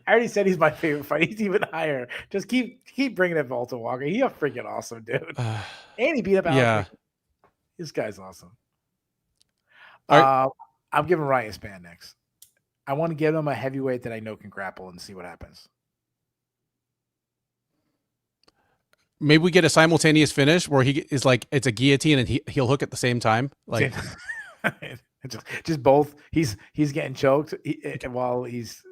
already said he's my favorite fight. He's even higher. Just keep bringing it, Walter Walker. He's a freaking awesome dude. And he beat up Alex. Yeah. This guy's awesome. Right. I'm giving Ryan Spann next. I want to give him a heavyweight that I know can grapple and see what happens. Maybe we get a simultaneous finish where he is like it's a guillotine and he'll hook at the same time. Like just both. He's getting choked while he's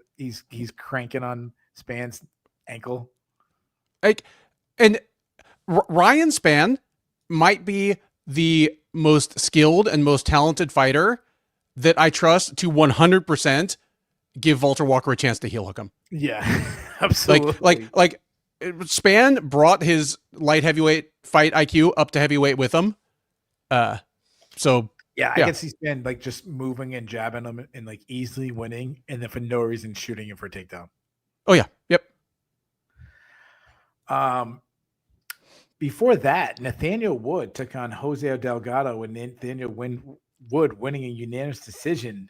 cranking on Spann's ankle. Like, and Ryan Spann might be the most skilled and most talented fighter that I trust to 100% give Walter Walker a chance to heel hook him. Yeah, absolutely. Like Spann brought his light heavyweight fight IQ up to heavyweight with him. So yeah, I can see Spann like just moving and jabbing him and like easily winning, and then for no reason shooting him for a takedown. Oh yeah, yep. Before that, Nathaniel Wood took on Jose Delgado, and Nathaniel Wood winning a unanimous decision.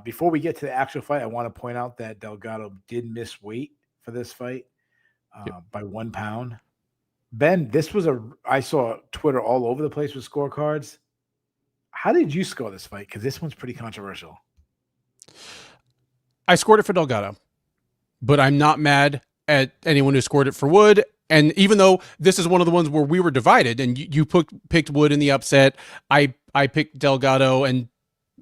Before we get to the actual fight, I want to point out that Delgado did miss weight for this fight by 1 pound. Ben, I saw Twitter all over the place with scorecards. How did you score this fight? Because this one's pretty controversial. I scored it for Delgado, but I'm not mad at anyone who scored it for Wood. And even though this is one of the ones where we were divided, and you picked Wood in the upset, I picked Delgado, and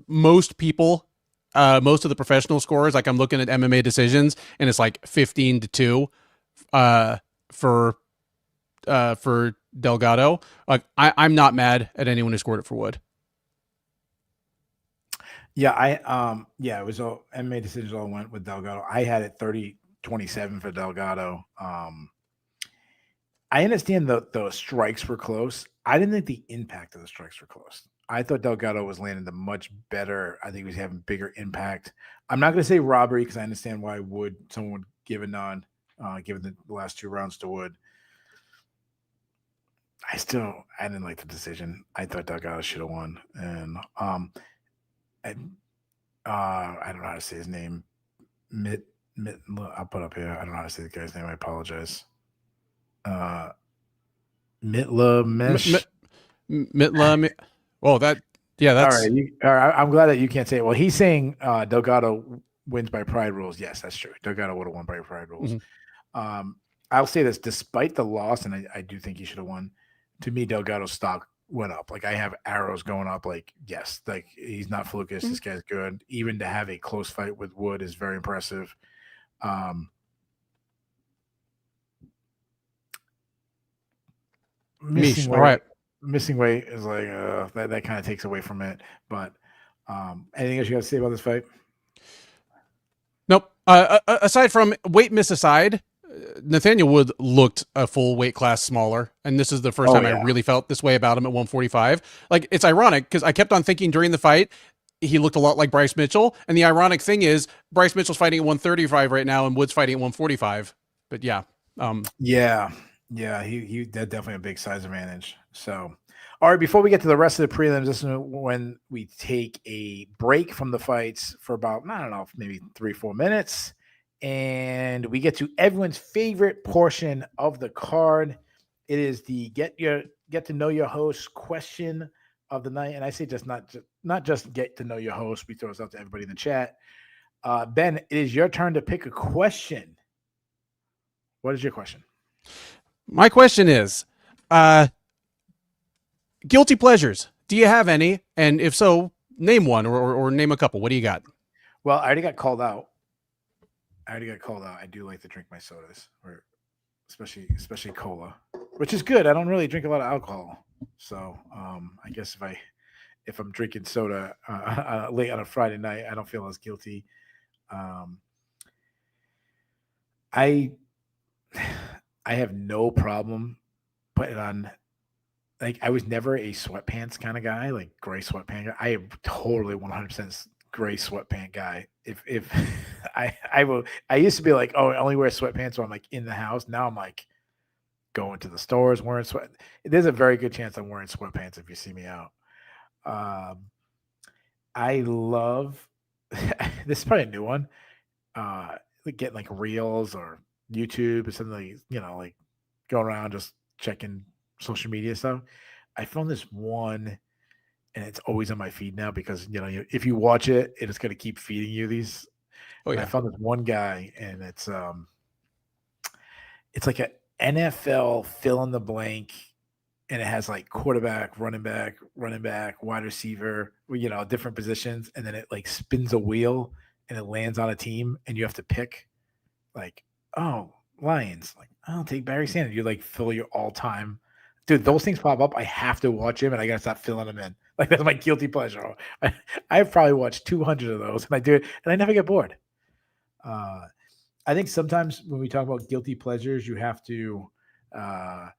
most people, most of the professional scorers, like I'm looking at MMA decisions, and it's like 15-2 for Delgado. Like I'm not mad at anyone who scored it for Wood. Yeah, it was all MMA decisions all went with Delgado. I had it 30-27 for Delgado. I understand the strikes were close. I didn't think the impact of the strikes were close. I thought Delgado was landing the much better. I think he was having bigger impact. I'm not going to say robbery because I understand why someone would give a nod, given the last 2 rounds to Wood. I didn't like the decision. I thought Delgado should have won. And I don't know how to say his name. I'll put up here. I don't know how to say the guy's name. I apologize. Mitla. Oh, that's all right. I'm glad that you can't say it. Well, he's saying Delgado wins by pride rules. Yes, that's true. Delgado would have won by pride rules. Mm-hmm. I'll say this: despite the loss, and I do think he should have won. To me, Delgado's stock went up. Like I have arrows going up. Like yes, like he's not flukish. Mm-hmm. This guy's good. Even to have a close fight with Wood is very impressive. Missing weight is like that kind of takes away from it. But anything else you got to say about this fight? Nope. Aside from weight miss aside, Nathaniel Wood looked a full weight class smaller, and this is the first time I really felt this way about him at 145. Like it's ironic because I kept on thinking during the fight he looked a lot like Bryce Mitchell, and the ironic thing is Bryce Mitchell's fighting at 135 right now, and Wood's fighting at 145. But yeah. Yeah, he that's definitely a big size advantage. So, all right, before we get to the rest of the prelims, this is when we take a break from the fights for about, I don't know, maybe 3-4 minutes, and we get to everyone's favorite portion of the card. It is the get to know your host question of the night, and I say not just get to know your host. We throw this out to everybody in the chat. Ben, it is your turn to pick a question. What is your question? My question is, guilty pleasures. Do you have any? And if so, name one or name a couple. What do you got? Well, I already got called out. I do like to drink my sodas, or especially cola, which is good. I don't really drink a lot of alcohol. So I guess if I'm drinking soda late on a Friday night, I don't feel as guilty. I have no problem putting on, like, I was never a sweatpants kind of guy, like gray sweatpant guy. I am totally 100% gray sweatpant guy. If I used to be like, oh, I only wear sweatpants when I'm like in the house. Now I'm like going to the stores wearing sweat. There's a very good chance I'm wearing sweatpants if you see me out. I love this is probably a new one. Getting like reels or YouTube or something, like going around just checking social media stuff. I found this one, and it's always on my feed now because if you watch it, it's going to keep feeding you these. Oh yeah, I found this one guy, and it's like an NFL fill in the blank, and it has like quarterback, running back, wide receiver, different positions, and then it like spins a wheel and it lands on a team, and you have to pick, like, oh, Lions, like, I'll take Barry Sanders. You like fill your all time, dude. Those things pop up. I have to watch them, and I gotta stop filling them in. Like that's my guilty pleasure. I've probably watched 200 of those, and I do it, and I never get bored. I think sometimes when we talk about guilty pleasures, you have to, you have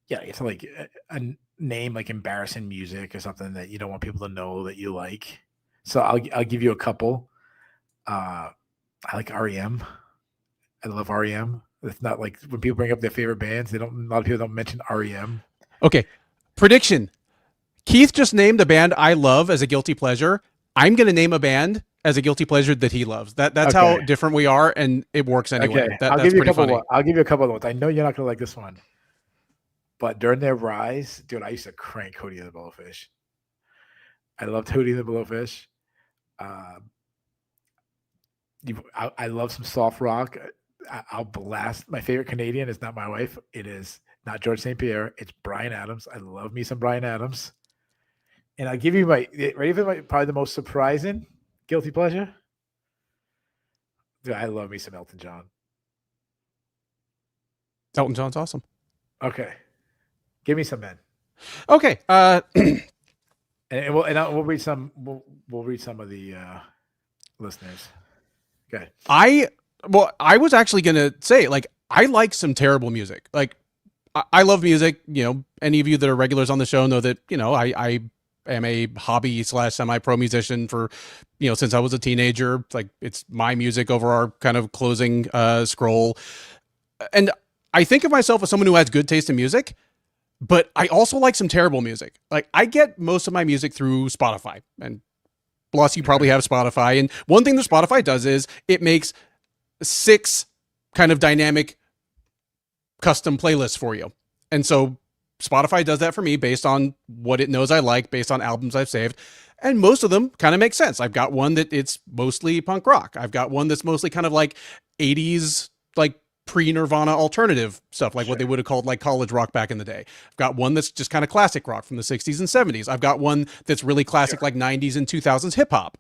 to like a name like embarrassing music or something that you don't want people to know that you like. So I'll give you a couple. I like REM. I love REM. It's not like when people bring up their favorite bands, a lot of people don't mention REM. Okay. Prediction. Keith just named a band I love as a guilty pleasure. I'm going to name a band as a guilty pleasure that he loves. That's how different we are, and it works anyway. Okay. That's pretty funny. I'll give you a couple of ones. I know you're not going to like this one. But during their rise, dude, I used to crank Hootie and the Blowfish. I loved Hootie and the Blowfish. I love some soft rock. I'll blast. My favorite Canadian is not my wife. It is not George St. Pierre. It's Bryan Adams. I love me some Bryan Adams. And I'll give you probably the most surprising guilty pleasure. Dude, I love me some Elton John. Elton John's awesome. Okay. Give me some men. Okay. And we'll read some of the listeners. Okay. I was actually gonna say, like, I like some terrible music. Like, I love music. You know, any of you that are regulars on the show know that, you know, I am a hobby / semi-pro musician for, you know, since I was a teenager. Like, it's my music over our kind of closing scroll. And I think of myself as someone who has good taste in music, but I also like some terrible music. Like, I get most of my music through Spotify, and plus you probably have Spotify. And one thing that Spotify does is it makes 6 kind of dynamic custom playlists for you. And so Spotify does that for me based on what it knows I like, based on albums I've saved. And most of them kind of make sense. I've got one that it's mostly punk rock. I've got one that's mostly kind of like 80s, like pre-Nirvana alternative stuff, like what they would have called like college rock back in the day. I've got one that's just kind of classic rock from the 60s and 70s. I've got one that's really classic, like 90s and 2000s hip hop.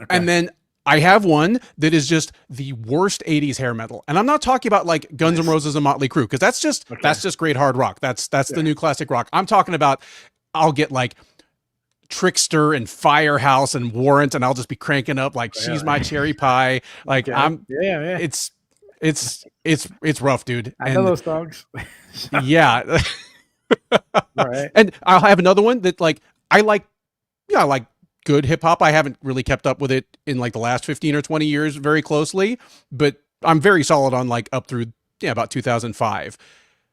Okay. And then I have one that is just the worst 80s hair metal. And I'm not talking about like Guns N' Roses and Motley Crue, because that's just great hard rock. That's the new classic rock. I'm talking about, I'll get like Trickster and Firehouse and Warrant, and I'll just be cranking up like She's My Cherry Pie. Like it's rough, dude. I know those songs. Yeah. All right. And I'll have another one that like I like good hip hop. I haven't really kept up with it in like the last 15 or 20 years very closely, but I'm very solid on like up through about 2005.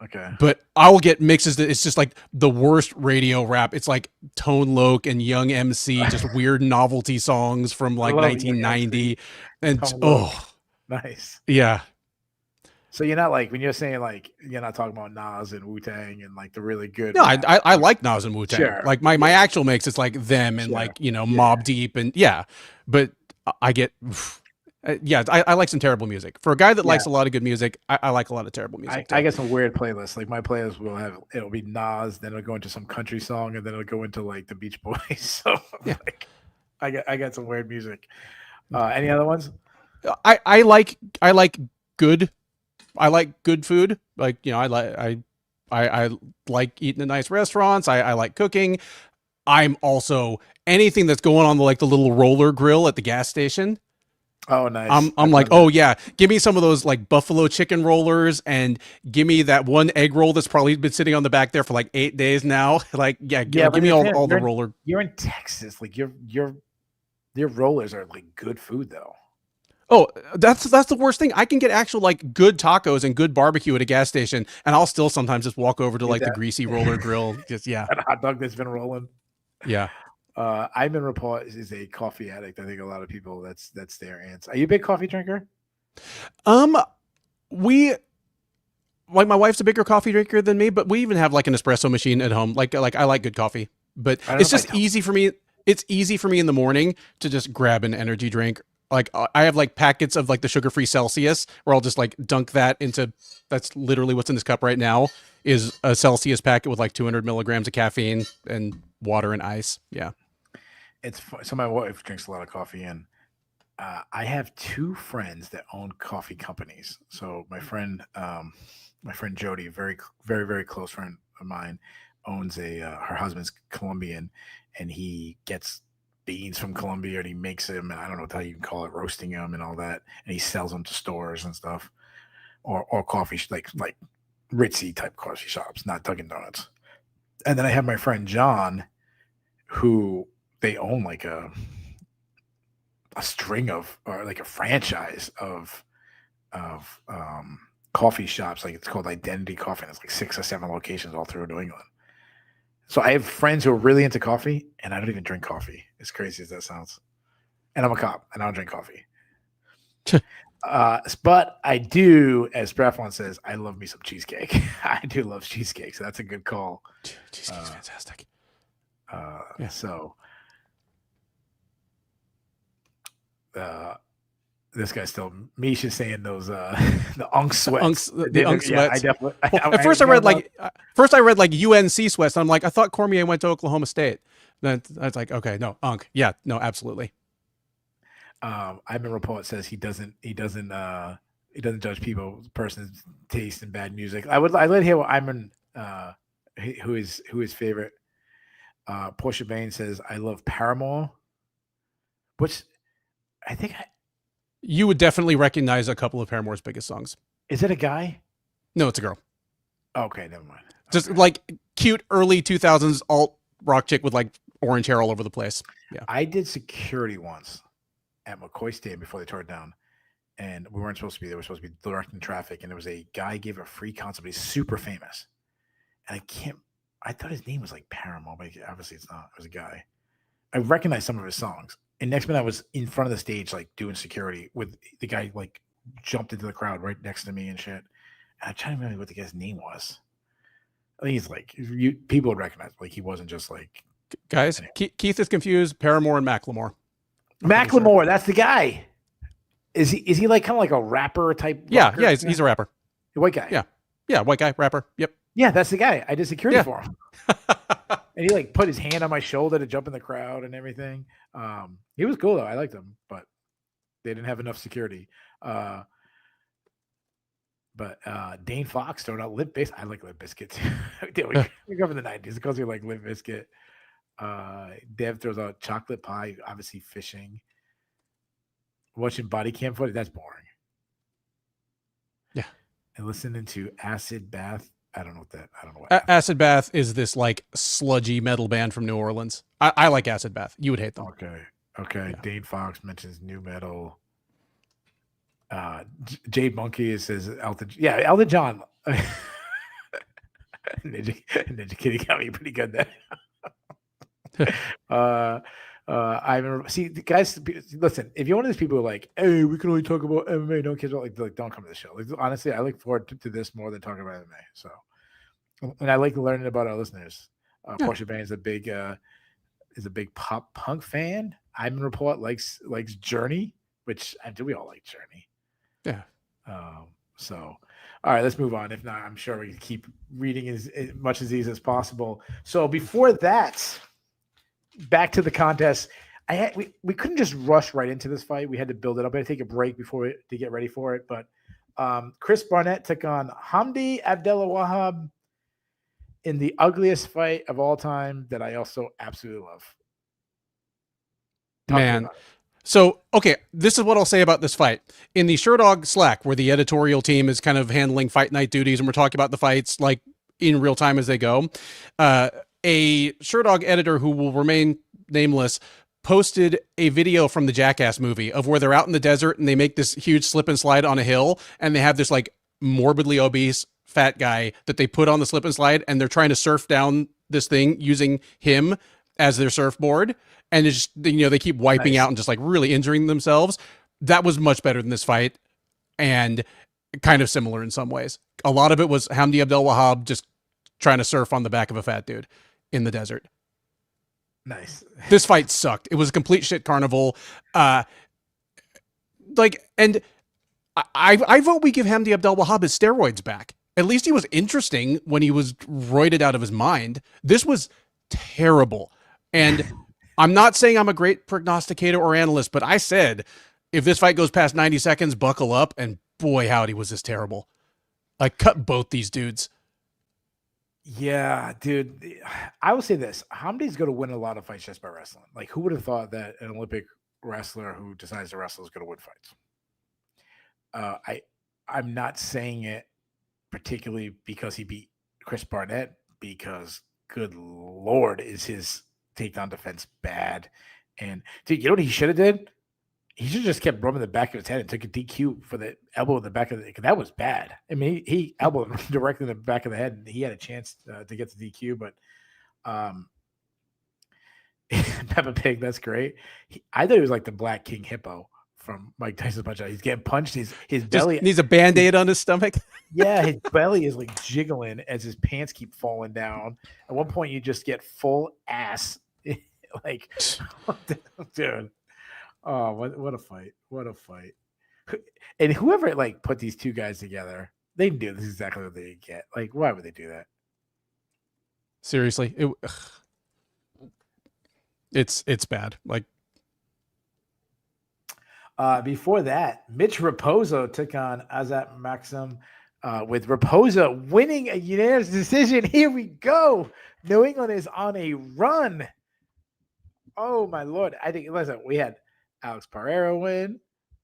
Okay. But I will get mixes that it's just like the worst radio rap. It's like Tone Loc and Young MC, just weird novelty songs from like 1990. And nice. Yeah. So you're not like, when you're saying like, you're not talking about Nas and Wu-Tang and like the really good. No, I like Nas and Wu-Tang. Sure. Like my actual mix, it's like them and like, you know, Mobb Deep and but I get, I like some terrible music. For a guy that likes a lot of good music, I like a lot of terrible music. I get some weird playlists. Like my playlist it'll be Nas, then it'll go into some country song, and then it'll go into like the Beach Boys. So like, I got some weird music. Any other ones? I like good food. Like, you know, I like eating in nice restaurants. I like cooking. I'm also anything that's going on the little roller grill at the gas station. Oh, nice. I'm like, oh yeah, give me some of those like buffalo chicken rollers, and give me that one egg roll that's probably been sitting on the back there for like 8 days now. Like, give me all the roller. You're in Texas, like your rollers are like good food though. Oh, that's the worst thing. I can get actual like good tacos and good barbecue at a gas station, and I'll still sometimes just walk over to like the greasy roller grill. Just a hot dog that's been rolling. Yeah. Ivan Rapport is a coffee addict. I think a lot of people that's their answer. Are you a big coffee drinker? We like, my wife's a bigger coffee drinker than me, but we even have like an espresso machine at home. Like I like good coffee, but it's just easy for me. It's easy for me in the morning to just grab an energy drink. Like I have like packets of like the sugar-free Celsius where I'll just like dunk that into, that's literally what's in this cup right now, is a Celsius packet with like 200 milligrams of caffeine and water and ice. Yeah. So my wife drinks a lot of coffee, and I have 2 friends that own coffee companies. So my friend Jody, very, very, very close friend of mine, owns her husband's Colombian, and he gets beans from Colombia, and he makes them, and I don't know how you can call it, roasting them and all that, and he sells them to stores and stuff, or coffee like ritzy type coffee shops, not Dunkin' Donuts. And then I have my friend John, who they own like a string of, or like a franchise of coffee shops. Like it's called Identity Coffee. And it's like 6 or 7 locations all through New England. So I have friends who are really into coffee, and I don't even drink coffee. As crazy as that sounds. And I'm a cop, and I don't drink coffee. But I do, as Braffon says, I love me some cheesecake. I do love cheesecake, so that's a good call. Cheesecake's fantastic. Yeah. So this guy's still Misha's saying those the unk sweats. The unk sweats. I definitely. Well, at first I read like UNC sweats. And I'm like, I thought Cormier went to Oklahoma State. Then I was like, okay, no, unk. Yeah, no, absolutely. Ivan Rapport says he doesn't judge person's taste in bad music. I'd like to hear what Ivan who is favorite. Portia Bain says I love Paramore, which I think you would definitely recognize a couple of Paramore's biggest songs. Is it a guy? No, it's a girl. Okay, never mind. Just like cute early 2000s alt rock chick with like orange hair all over the place. Yeah. I did security once at McCoy Stadium before they tore it down, and we weren't supposed to be there. We were supposed to be directing traffic, and there was a guy gave a free concert, but he's super famous. And I thought his name was like Paramore, but obviously it's not. It was a guy. I recognized some of his songs. And next minute I was in front of the stage, like doing security with the guy, like jumped into the crowd right next to me and shit. And I'm trying to remember what the guy's name was. I think he's like, people would recognize, like he wasn't just like. Guys, anyway. Keith is confused. Paramore and Macklemore. Macklemore, that's the guy. Is he like kind of like a rapper type? Yeah, yeah, he's a rapper. A white guy. Yeah, white guy, rapper. Yep. Yeah, that's the guy. I did security for him. And he like put his hand on my shoulder to jump in the crowd and everything. He was cool though. I liked him, but they didn't have enough security. But Dane Fox throwing out Limp Bizkit. I like Limp Bizkit too. we go from the 90s because we like Limp Bizkit. Dev throws out chocolate pie, obviously fishing. Watching body cam footage, that's boring. Yeah. And listening to Acid Bath. I don't know what Acid Bath is this like sludgy metal band from New Orleans. I like Acid Bath. You would hate them. Okay. Yeah. Dane Fox mentions new metal. Jade Monkey says Elton. Yeah, Elton John. Ninja Kitty got me pretty good there. I remember. See, guys, listen. If you're one of these people who are like, "Hey, we can only talk about MMA, no kids," like, don't come to the show. Like, honestly, I look forward to this more than talking about MMA. So, and I like learning about our listeners. Portia Bain is a big pop punk fan. Ivan Rapport likes Journey, which do we all like Journey? Yeah. So, all right, let's move on. If not, I'm sure we can keep reading as much as easy as possible. So before that. Back to the contest. We couldn't just rush right into this fight. We had to build it up. I had to take a break to get ready for it. But Chris Barnett took on Hamdi Abdelwahab in the ugliest fight of all time that I also absolutely love. Man. So, okay, this is what I'll say about this fight. In the Sherdog Slack, where the editorial team is kind of handling fight night duties, and we're talking about the fights like in real time as they go, a Sherdog editor who will remain nameless posted a video from the Jackass movie of where they're out in the desert and they make this huge slip and slide on a hill, and they have this like morbidly obese fat guy that they put on the slip and slide, and they're trying to surf down this thing using him as their surfboard, and it's just, they keep wiping out and just like really injuring themselves. That was much better than this fight, and kind of similar in some ways. A lot of it was Hamdi Abdelwahab just trying to surf on the back of a fat dude in the desert. Nice. This fight sucked. It was a complete shit carnival. And I vote we give Hamdi Abdelwahab his steroids back. At least he was interesting when he was roided out of his mind. This was terrible. And I'm not saying I'm a great prognosticator or analyst, but I said, if this fight goes past 90 seconds, buckle up. And boy, howdy, was this terrible. I cut both these dudes. Yeah, dude. I will say this. Hamdi's going to win a lot of fights just by wrestling. Like, who would have thought that an Olympic wrestler who decides to wrestle is going to win fights? I'm not saying it particularly because he beat Chris Barnett, because good Lord, is his takedown defense bad. And dude, you know what he should have did? he should have just kept rubbing the back of his head and took a DQ for the elbow in the back of the. That was bad. I mean, he elbowed him directly in the back of the head, and he had a chance to get the DQ. But Peppa Pig, that's great. I thought he was like the Black King Hippo from Mike Tyson's Punch Out. He's getting punched. His belly needs a Band-Aid on his stomach. Yeah, his belly is like jiggling as his pants keep falling down. At one point, you just get full ass. Like, dude. Oh, what a fight. What a fight. And whoever like put these two guys together, they knew this is exactly what they get. Like, why would they do that? Seriously. It's bad. Like, before that, Mitch Raposo took on Azat Maxim, with Raposo winning a unanimous decision. Here we go. New England is on a run. Oh my Lord. I think, listen, we had Alex Pereira win.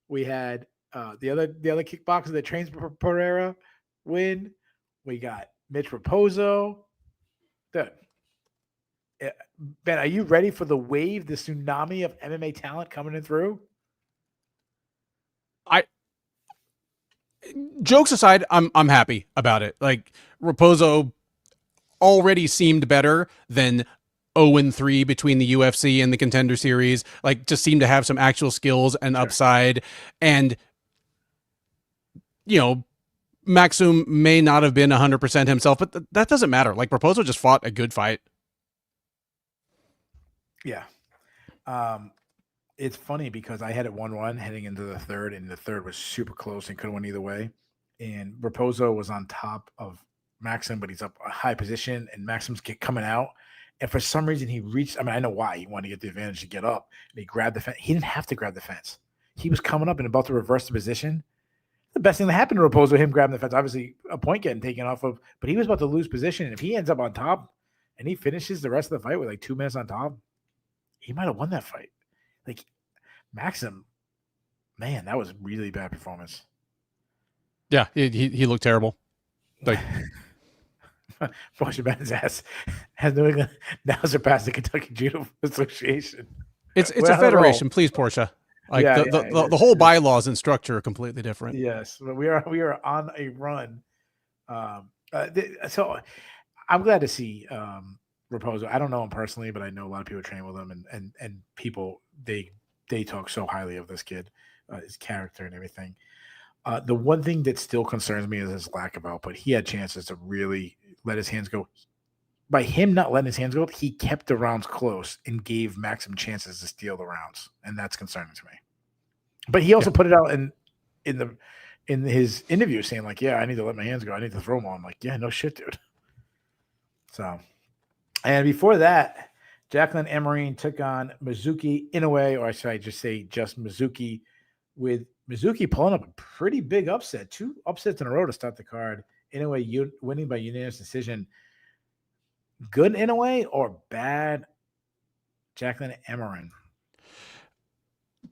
We had the other kickboxer that trains Pereira win. We got Mitch Raposo. Dude. Ben, are you ready for the wave, the tsunami of MMA talent coming in through? Jokes aside, I'm happy about it. Like, Raposo already seemed better than 0-3 between the UFC and the Contender Series. Like, just seemed to have some actual skills and upside. And, you know, Maxim may not have been 100% himself, but that doesn't matter. Like, Raposo just fought a good fight. Yeah. It's funny because I had it 1-1 heading into the third, and the third was super close and could have went either way. And Raposo was on top of Maxim, but he's up a high position, and Maxim's coming out. And for some reason, he reached. I mean, I know why he wanted to get the advantage to get up. And he grabbed the fence. He didn't have to grab the fence. He was coming up and about to reverse the position. The best thing that happened to Raposo, him grabbing the fence, obviously a point getting taken off of, but he was about to lose position. And if he ends up on top and he finishes the rest of the fight with like 2 minutes on top, he might have won that fight. Like, Maxim, man, that was really bad performance. Yeah, he looked terrible. Like, Bush Ben's ass has New England now surpassed the Kentucky Judo Association. It's a federation, please, Portia. Like, the whole bylaws and structure are completely different. Yes, but we are on a run. So I'm glad to see Raposo. I don't know him personally, but I know a lot of people train with him, and people they talk so highly of this kid, his character and everything. The one thing that still concerns me is his lack of output. He had chances to really let his hands go. By him not letting his hands go, he kept the rounds close and gave Maxim chances to steal the rounds, and that's concerning to me. But he also put it out in his interview saying like, "Yeah, I need to let my hands go. I need to throw them on." I'm like, "Yeah, no shit, dude." So, and before that, Jacqueline Emerine took on Mizuki Inoue, or should I just say just Mizuki, with Mizuki pulling up a pretty big upset, 2 upsets in a row to start the card. Inoue winning by unanimous decision. Good Inoue or bad Jacqueline Emerine?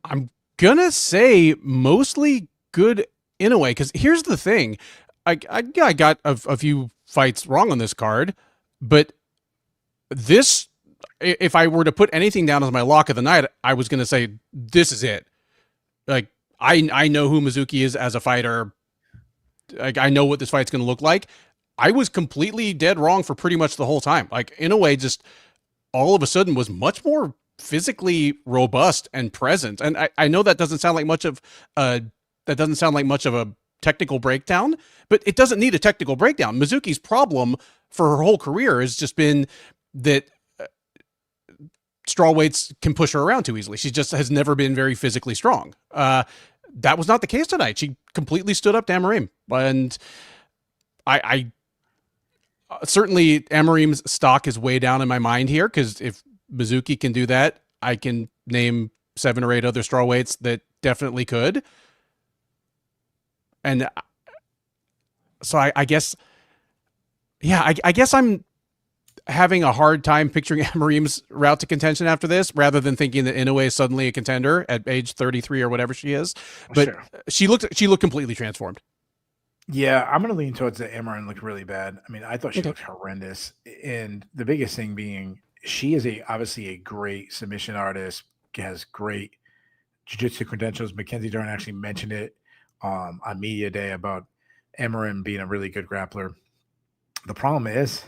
I'm gonna say mostly good Inoue, because here's the thing. I got a few fights wrong on this card, but this, if I were to put anything down as my lock of the night, I was going to say, this is it. Like, I know who Mizuki is as a fighter. Like, I know what this fight's going to look like. I was completely dead wrong for pretty much the whole time. Like, Inoue just all of a sudden was much more physically robust and present. And I know that doesn't sound like much of a technical breakdown, but it doesn't need a technical breakdown. Mizuki's problem for her whole career has just been that strawweights can push her around too easily. She just has never been very physically strong. That was not the case tonight. She completely stood up to Amorim, and I certainly Amorim's stock is way down in my mind here, because if Mizuki can do that, I can name 7 or 8 other strawweights that definitely could. And so I guess, yeah, I guess I'm having a hard time picturing Amorim's route to contention after this, rather than thinking that Inoue is suddenly a contender at age 33 or whatever she is. But sure, she looked completely transformed. Yeah, I'm going to lean towards that Emerine looked really bad. I mean, I thought she looked horrendous. And the biggest thing being, she is obviously a great submission artist, has great jiu-jitsu credentials. Mackenzie Dern actually mentioned it on media day about Emran being a really good grappler. The problem is,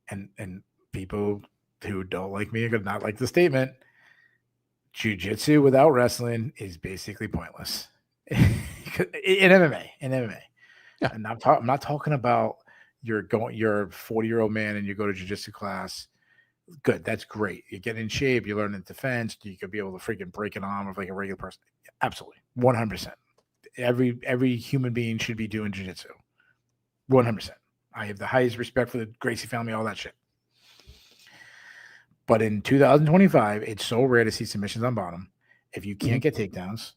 and people who don't like me are going to not like the statement, jiu-jitsu without wrestling is basically pointless. in MMA. Yeah. And I'm not talking about you're a 40-year-old man and you go to jiu-jitsu class. Good, that's great. You get in shape, you learn in defense, you could be able to freaking break an arm of like a regular person. Absolutely. 100%. Every human being should be doing jiu-jitsu. 100%. I have the highest respect for the Gracie family, all that shit. But in 2025, it's so rare to see submissions on bottom. If you can't get takedowns,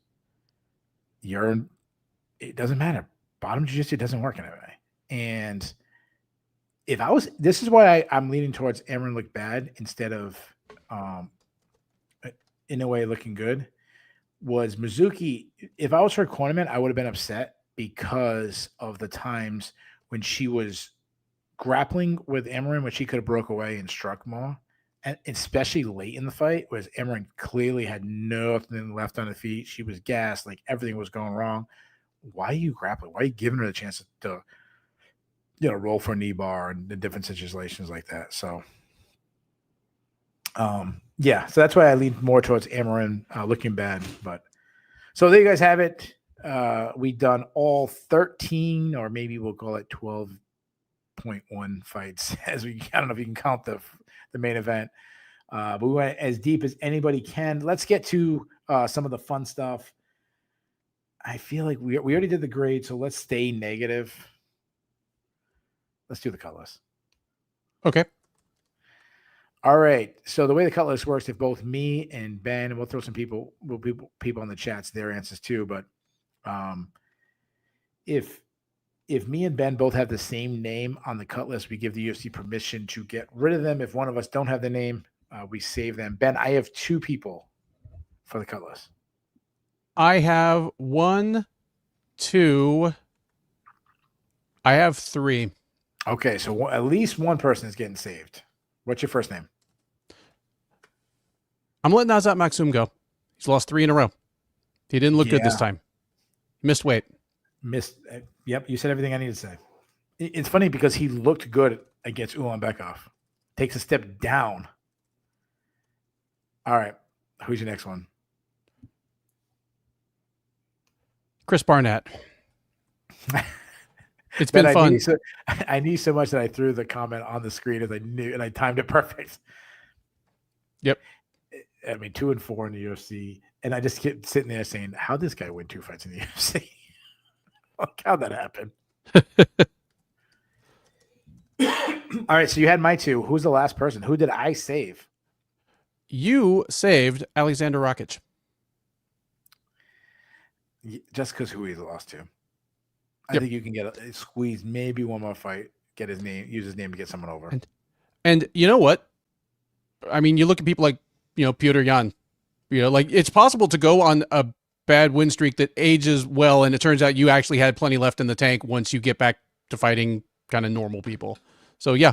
it doesn't matter. Bottom jiu-jitsu doesn't work in MMA. And this is why I'm leaning towards Emran look bad instead of, in a way, looking good. Was Mizuki, if I was her cornerman, I would have been upset because of the times when she was grappling with Emran when she could have broke away and struck more, and especially late in the fight, whereas Emran clearly had nothing left on her feet. She was gassed, like everything was going wrong. Why are you grappling? Why are you giving her the chance to roll for a knee bar and the different situations like that? So, so that's why I lean more towards Emran looking bad. But so there you guys have it. We've done all 13, or maybe we'll call it 12.1 fights. I don't know if you can count the main event, but we went as deep as anybody can. Let's get to some of the fun stuff. I feel like we already did the grade, so let's stay negative. Let's do the cut list. Okay. All right. So the way the cut list works, if both me and Ben, and we'll throw some people on the chats, their answers too. But if me and Ben both have the same name on the cut list, we give the UFC permission to get rid of them. If one of us don't have the name, we save them. Ben, I have 2 people for the cut list. I have 1, 2. I have 3. Okay, so at least one person is getting saved. What's your first name? I'm letting Nazat Maxum go. He's lost 3 in a row. He didn't look good this time. Missed weight. Yep, you said everything I need to say. It's funny because he looked good against Ulanbekov. Takes a step down. All right, who's your next one? Chris Barnett. It's been fun. I knew so much that I threw the comment on the screen as I knew, and I timed it perfect. Yep. I mean, 2 and 4 in the UFC, and I just kept sitting there saying, "How'd this guy win 2 fights in the UFC? Like, how'd that happen?" All right, so you had my 2. Who's the last person? Who did I save? You saved Alexander Rakic. Just because who he lost to. I think you can squeeze maybe one more fight, get his name, use his name to get someone over. And you know what? I mean, you look at people like, Petr Yan. Like it's possible to go on a bad win streak that ages well, and it turns out you actually had plenty left in the tank once you get back to fighting kind of normal people. So yeah.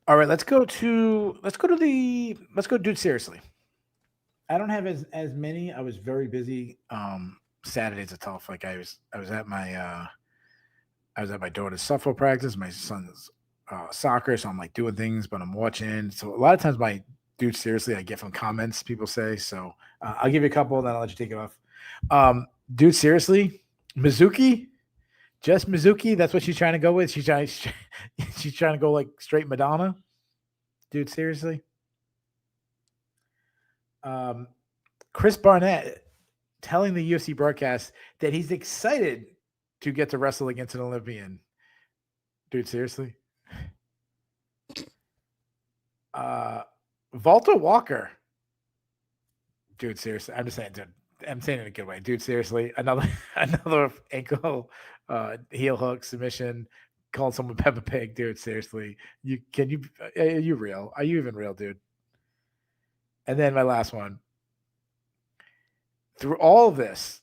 All right, let's go Dude Seriously. I don't have as many. I was very busy. Saturday's a tough. Like I was at my daughter's softball practice, my son's soccer, so I'm like doing things, but I'm watching. So a lot of times my Dude Seriously I get from comments people say. So I'll give you a couple, then I'll let you take it off. Dude Seriously, Mizuki, just Mizuki. That's what she's trying to go with. She's trying to go like straight Madonna. Dude Seriously. Chris Barnett telling the UFC broadcast that he's excited to get to wrestle against an Olympian. Dude, seriously? Walter Walker. Dude, seriously. I'm just saying, dude, I'm saying it in a good way. Dude, seriously. Another ankle heel hook submission. Calling someone Peppa Pig. Dude, seriously. Are you real? Are you even real, dude? And then my last one. Through all of this,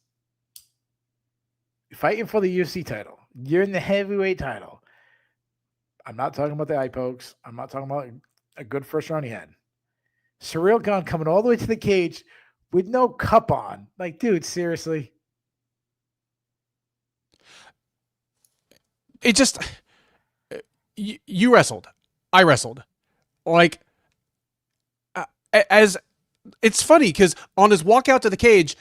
fighting for the UFC title, you're in the heavyweight title. I'm not talking about the eye pokes. I'm not talking about a good first round he had. Ciryl Gane coming all the way to the cage with no cup on. Like, dude, seriously. It just you wrestled, I wrestled, like as it's funny because on his walk out to the cage,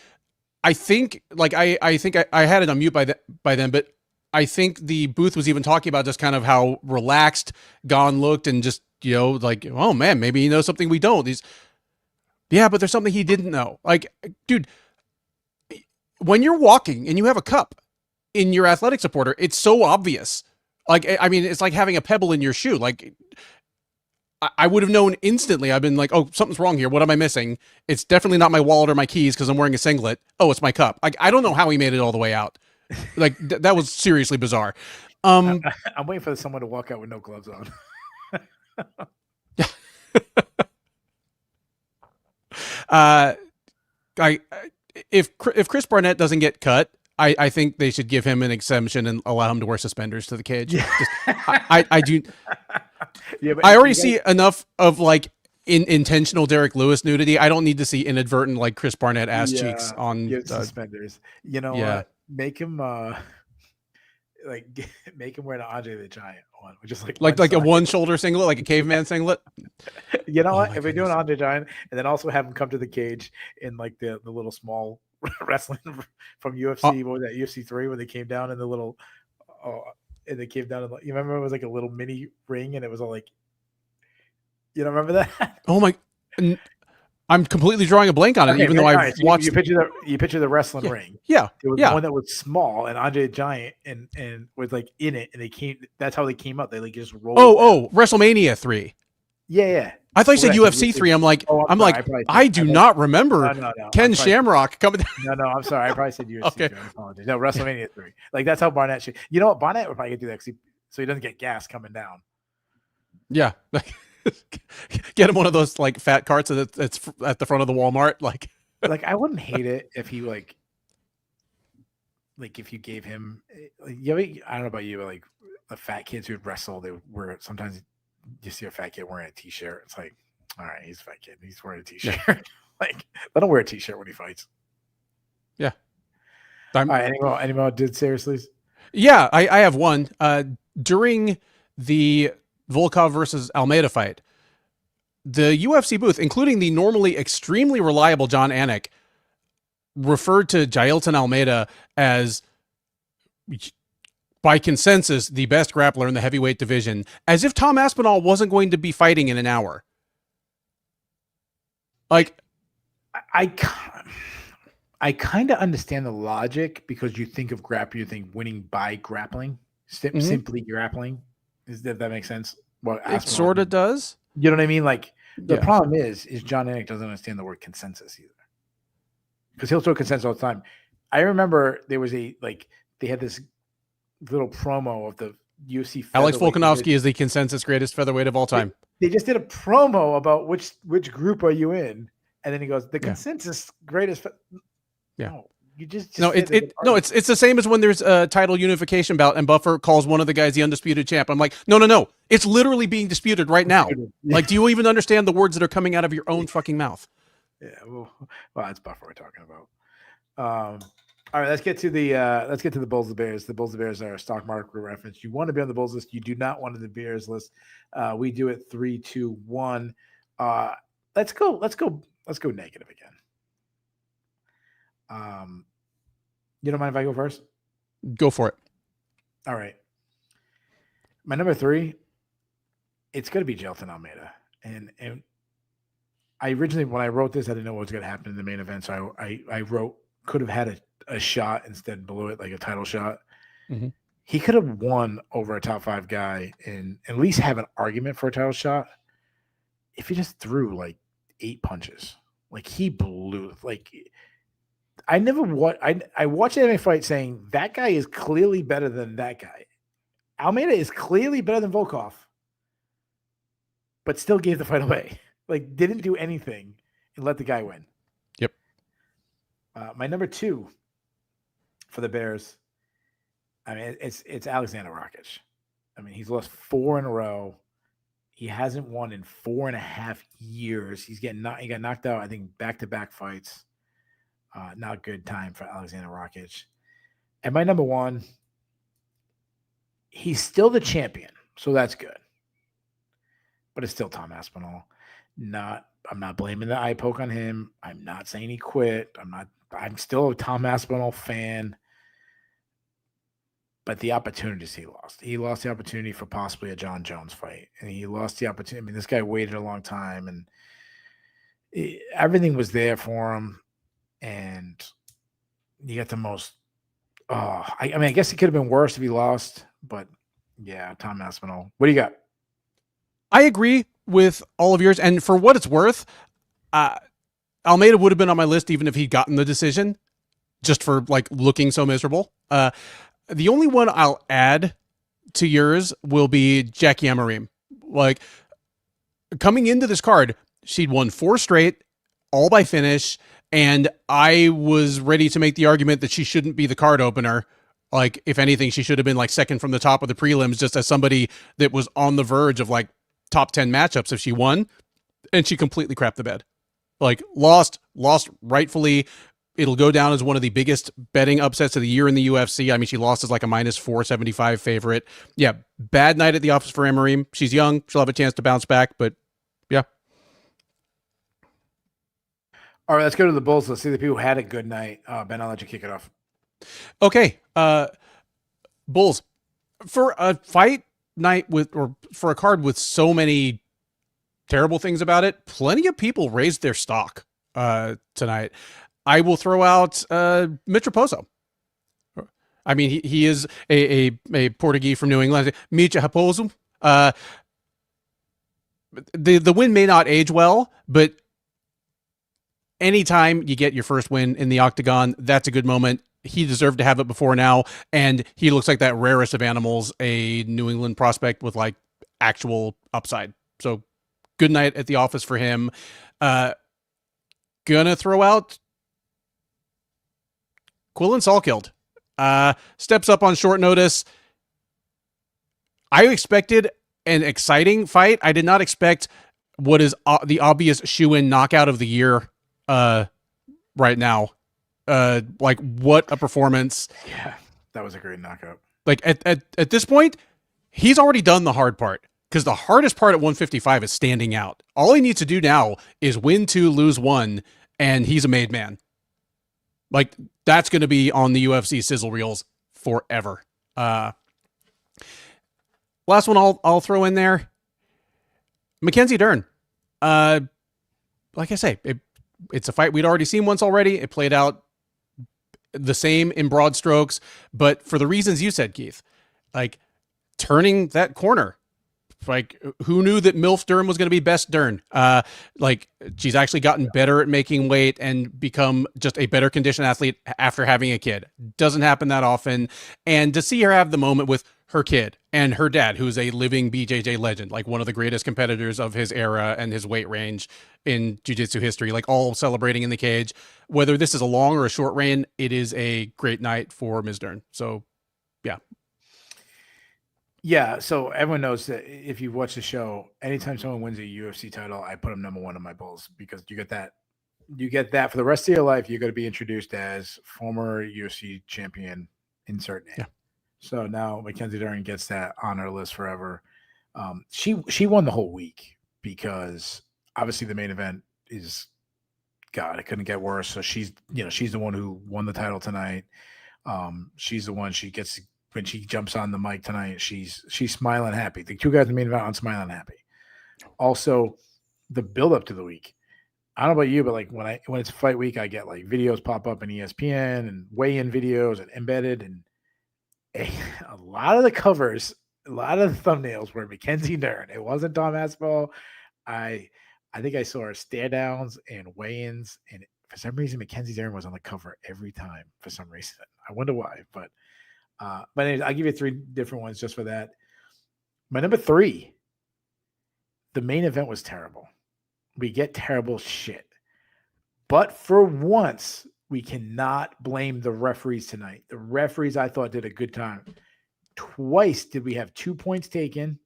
I think like I think I had it on mute by then, but I think the booth was even talking about just kind of how relaxed Gane looked and just like, oh man, maybe he knows something we don't. Yeah, but there's something he didn't know. Like, dude, when you're walking and you have a cup in your athletic supporter, it's so obvious. Like, I mean, it's like having a pebble in your shoe. Like, I would have known instantly. I've been like, oh, something's wrong here. What am I missing? It's definitely not my wallet or my keys because I'm wearing a singlet. Oh, it's my cup. Like, I don't know how he made it all the way out. Like, that was seriously bizarre. I'm waiting for someone to walk out with no gloves on. If Chris Barnett doesn't get cut, I think they should give him an exemption and allow him to wear suspenders to the cage. Yeah. I do. Yeah, I already see enough of like intentional Derek Lewis nudity. I don't need to see inadvertent like Chris Barnett ass cheeks on suspenders. You know what? Make him make him wear the Andre the Giant one, which is like a one shoulder singlet, like a caveman singlet. You know what? If we do an Andre Giant, and then also have him come to the cage in like the little small wrestling from UFC. What was that? UFC 3 when they came down in the little. And they came down and you remember it was like a little mini ring and it was all like, you don't remember that? Oh my! I'm completely drawing a blank on it, even though I've watched. You picture the wrestling ring. Yeah, it was one that was small and Andre the Giant and was like in it, and they came. That's how they came up. They like just rolled. Oh, WrestleMania 3. Yeah. I thought you said UFC 3. I'm like, I do not remember Ken Shamrock coming down. No, I'm sorry. I probably said UFC. Okay. 3. I apologize. No, WrestleMania 3. Like that's how Barnett should. You know what? Barnett would probably do that so he doesn't get gas coming down. Yeah. Get him one of those like fat carts that's at the front of the Walmart. Like I wouldn't hate it if he like if you gave him. I don't know about you, but like the fat kids who would wrestle, they were sometimes. You see a fat kid wearing a t-shirt. It's like, all right, he's a fat kid. He's wearing a t-shirt. Yeah. Like, let him wear a t-shirt when he fights. Yeah. All right, any more did seriously? Yeah, I have one. During the Volkov versus Almeida fight, the UFC booth, including the normally extremely reliable John Anik, referred to Jailton Almeida as, by consensus, the best grappler in the heavyweight division, as if Tom Aspinall wasn't going to be fighting in an hour. Like, I kind of understand the logic because you think of grappling, you think winning by grappling, simply grappling. If that makes sense? Well, it sort of does. You know what I mean? Like, the problem is John Anik doesn't understand the word consensus either, because he'll throw consensus all the time. I remember there was they had this little promo of the UFC. Alex Volkanovski is the consensus greatest featherweight of all time. They just did a promo about which group are you in, and then he goes, the consensus greatest. Yeah. No, you just it's the same as when there's a title unification bout and Buffer calls one of the guys the undisputed champ. I'm like, no, it's literally being disputed right now. Yeah. Like, do you even understand the words that are coming out of your own fucking mouth? Yeah, well, that's Buffer we're talking about. All right, let's get to the Bulls and Bears. The Bulls and Bears are a stock market reference. You want to be on the Bulls list. You do not want to the Bears list. We do it 3, 2, 1. Let's go negative again. You don't mind if I go first? Go for it. All right. My number 3, it's going to be Jailton Almeida. And I originally, when I wrote this, I didn't know what was going to happen in the main event. So I wrote, could have had a shot instead blew it, like a title shot. Mm-hmm. He could have won over a top 5 guy and at least have an argument for a title shot if he just threw like 8 punches. Like, he blew. Like, I watched the MMA fight saying that guy is clearly better than that guy. Almeida is clearly better than Volkov, but still gave the fight away. Like, didn't do anything and let the guy win. Yep. My number 2 for the Bears, I mean, it's Alexander Rakic. I mean, he's lost 4 in a row. He hasn't won in 4.5 years. He got knocked out, I think, back-to-back fights. Not a good time for Alexander Rakic. And my number one, he's still the champion, so that's good. But it's still Tom Aspinall. I'm not blaming the eye poke on him. I'm not saying he quit. I'm still a Tom Aspinall fan. But the opportunities he lost. He lost the opportunity for possibly a John Jones fight. And he lost the opportunity. I mean, this guy waited a long time, and everything was there for him. And you got the most. I mean, I guess it could have been worse if he lost. But, yeah, Tom Aspinall. What do you got? I agree with all of yours. And for what it's worth, Almeida would have been on my list even if he'd gotten the decision, just for, like, looking so miserable. The only one I'll add to yours will be Jackie Amarim. Like, coming into this card, she'd won 4 straight, all by finish, and I was ready to make the argument that she shouldn't be the card opener. Like, if anything, she should have been, like, second from the top of the prelims, just as somebody that was on the verge of, like, top 10 matchups if she won, and she completely crapped the bed. Like, lost rightfully. It'll go down as one of the biggest betting upsets of the year in the UFC. I mean, she lost as like a minus 475 favorite. Yeah, bad night at the office for Amarim. She's young. She'll have a chance to bounce back, but yeah. All right, let's go to the Bulls. Let's see the people who had a good night. Ben, I'll let you kick it off. Okay. Bulls. For a fight night for a card with so many terrible things about it, plenty of people raised their stock tonight. I will throw out Mitch Raposo. I mean, he is a Portuguese from New England. Mitch Raposo. The win may not age well, but anytime you get your first win in the octagon, that's a good moment. He deserved to have it before now, and he looks like that rarest of animals, a New England prospect with like actual upside. So good night at the office for him. Gonna throw out Quillan Salkeld. Steps up on short notice. I expected an exciting fight. I did not expect what is the obvious shoe-in knockout of the year right now. Like, what a performance. Yeah, that was a great knockout. Like, at this point, he's already done the hard part, because the hardest part at 155 is standing out. All he needs to do now is win 2, lose 1, and he's a made man. Like, that's going to be on the UFC sizzle reels forever. Last one I'll throw in there. Mackenzie Dern. Like I say, it's a fight we'd already seen once already. It played out the same in broad strokes, but for the reasons you said, Keith, like turning that corner. Like, who knew that MILF Dern was going to be best Dern? Like, she's actually gotten better at making weight and become just a better conditioned athlete after having a kid. Doesn't happen that often. And to see her have the moment with her kid and her dad, who's a living BJJ legend, like one of the greatest competitors of his era and his weight range in jiu-jitsu history, like all celebrating in the cage. Whether this is a long or a short reign, it is a great night for Ms. Dern. So, yeah. Yeah, so everyone knows that if you watch the show, anytime someone wins a UFC title, I put them number 1 on my Bulls, because you get that for the rest of your life. You're going to be introduced as former UFC champion, insert name. Yeah. So now Mackenzie Dern gets that on her list forever. She won the whole week, because obviously the main event is, God, it couldn't get worse. So she's the one who won the title tonight. She's the one when she jumps on the mic tonight, she's smiling happy. The 2 guys in the main event are smiling happy. Also, the build up to the week. I don't know about you, but like when it's fight week, I get like videos pop up in ESPN and weigh-in videos and embedded, and a lot of the covers, a lot of the thumbnails were Mackenzie Dern. It wasn't Tom Aspinall. I think I saw her stare downs and weigh-ins, and for some reason Mackenzie Dern was on the cover every time. For some reason, I wonder why, but anyways, I'll give you 3 different ones just for that. My number 3, the main event was terrible. We get terrible shit. But for once, we cannot blame the referees tonight. The referees, I thought, did a good time. Twice did we have 2 points taken.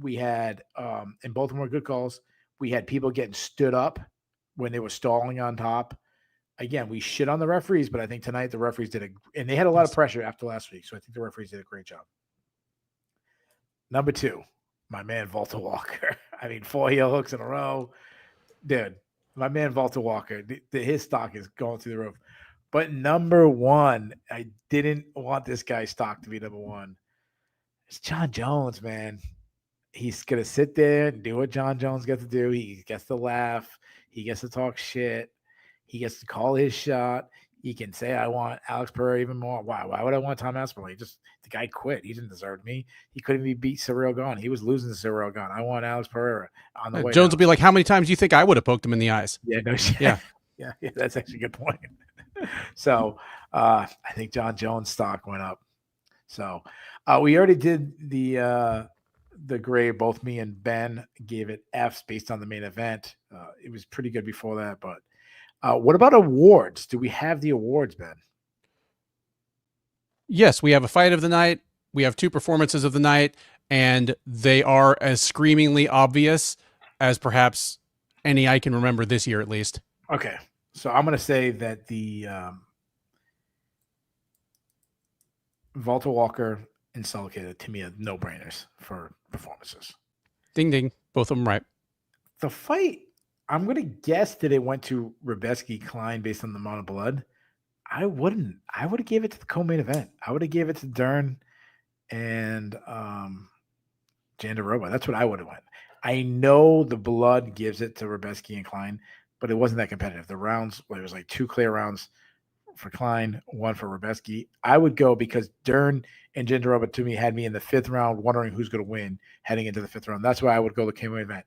We had, and both of them were good calls. We had people getting stood up when they were stalling on top. again, we shit on the referees, but I think tonight the referees and they had a lot of pressure after last week. So I think the referees did a great job. Number 2, my man, Walter Walker. I mean, 4 heel hooks in a row. Dude, my man, Walter Walker, his stock is going through the roof. But number 1, I didn't want this guy's stock to be number 1. It's Jon Jones, man. He's going to sit there and do what Jon Jones gets to do. He gets to laugh. He gets to talk shit. He gets to call his shot. He can say, I want Alex Pereira even more. Why would I want Tom Aspinall? The guy quit. He didn't deserve me. He couldn't even beat Ciryl Gane. He was losing to Ciryl Gane. I want Alex Pereira on the way. Jones will be like, how many times do you think I would have poked him in the eyes? Yeah, no shit. Yeah, that's actually a good point. So I think Jon Jones' stock went up. So we already did the grade. Both me and Ben gave it Fs based on the main event. It was pretty good before that, but what about awards? Do we have the awards, Ben? Yes, we have a fight of the night. We have 2 performances of the night, and they are as screamingly obvious as perhaps any I can remember this year, at least. Okay, so I'm going to say that the Walter Walker and Sullivan, to me, are no-brainers for performances. Ding, ding. Both of them right. The fight, I'm going to guess that it went to Rubeski-Klein based on the amount of blood. I wouldn't. I would have gave it to the co-main event. I would have gave it to Dern and Jandiroba. That's what I would have went. I know the blood gives it to Rubeski and Klein, but it wasn't that competitive. The rounds, it was like 2 clear rounds for Klein, 1 for Rubeski. I would go because Dern and Jandiroba, to me, had me in the 5th round wondering who's going to win heading into the 5th round. That's why I would go the co-main event.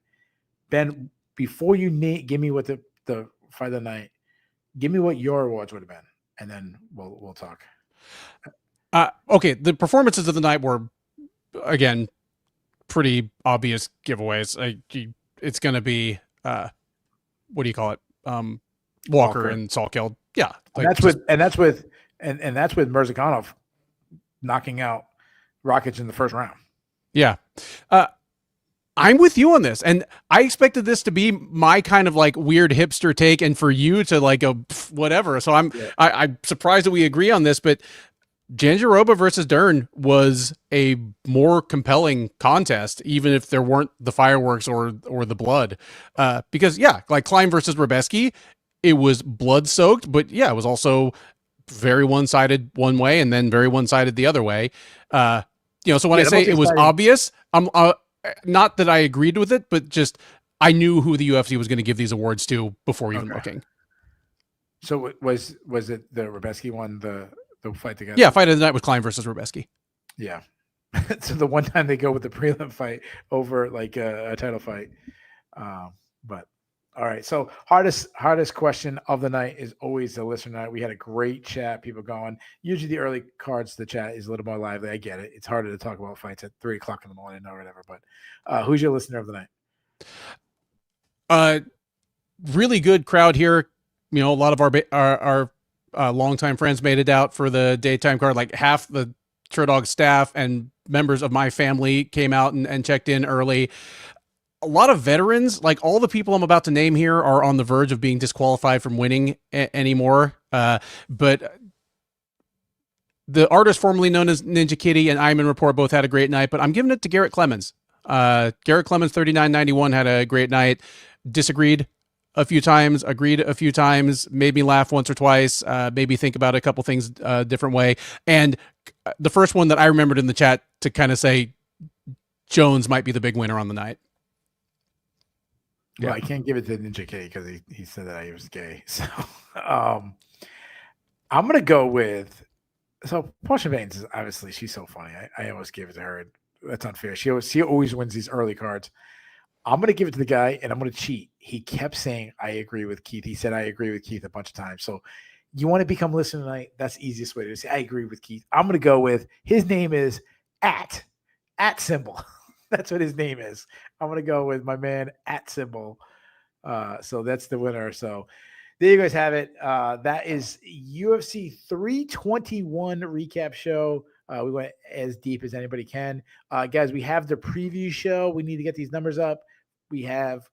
Ben, before you give me what the fight of the night, give me what your awards would have been, and then we'll talk. Okay, the performances of the night were, again, pretty obvious giveaways. It's going to be, what do you call it? Walker and Salkeld. Yeah, like that's with Mirzakhanov knocking out Rakic in the 1st round. Yeah. I'm with you on this, and I expected this to be my kind of like weird hipster take, and for you to like go whatever. So I'm surprised that we agree on this, but Jandiroba versus Dern was a more compelling contest, even if there weren't the fireworks or the blood. Because like Klein versus Rubeski, it was blood soaked, but it was also very one-sided one way and then very one-sided the other way. So when I say it was obvious, I'm not that I agreed with it, but just I knew who the UFC was going to give these awards to before even looking. So was it the Rubeski one, the fight together? Yeah, fight of the night with Klein versus Rubeski. Yeah. So the one time they go with the prelim fight over like a title fight. But all right. So hardest question of the night is always the listener night. We had a great chat, people going. Usually the early cards, the chat is a little more lively. I get it. It's harder to talk about fights at 3:00 in the morning or whatever. But who's your listener of the night? Really good crowd here. A lot of our longtime friends made it out for the daytime card. Like half the Sherdog staff and members of my family came out and checked in early. A lot of veterans, like all the people I'm about to name here, are on the verge of being disqualified from winning anymore. But the artist formerly known as Ninja Kitty and Iman Report both had a great night, but I'm giving it to Garrett Clemens. Garrett Clemens, 3991, had a great night. Disagreed a few times, agreed a few times, made me laugh once or twice, made me think about a couple things a different way. And the first one that I remembered in the chat to kind of say Jones might be the big winner on the night. Well, I can't give it to Ninja K because he said that I was gay. So I'm going to go with Portia Baines is obviously, she's so funny. I almost gave it to her. That's unfair. She always wins these early cards. I'm going to give it to the guy, and I'm going to cheat. He kept saying, I agree with Keith. He said, I agree with Keith a bunch of times. So you want to become listener tonight? That's the easiest way to say, I agree with Keith. I'm going to go with, his name is at symbol. That's what his name is. I'm going to go with my man at symbol. So that's the winner. So there you guys have it. That is UFC 321 recap show. We went as deep as anybody can. Guys, we have the preview show. We need to get these numbers up. We have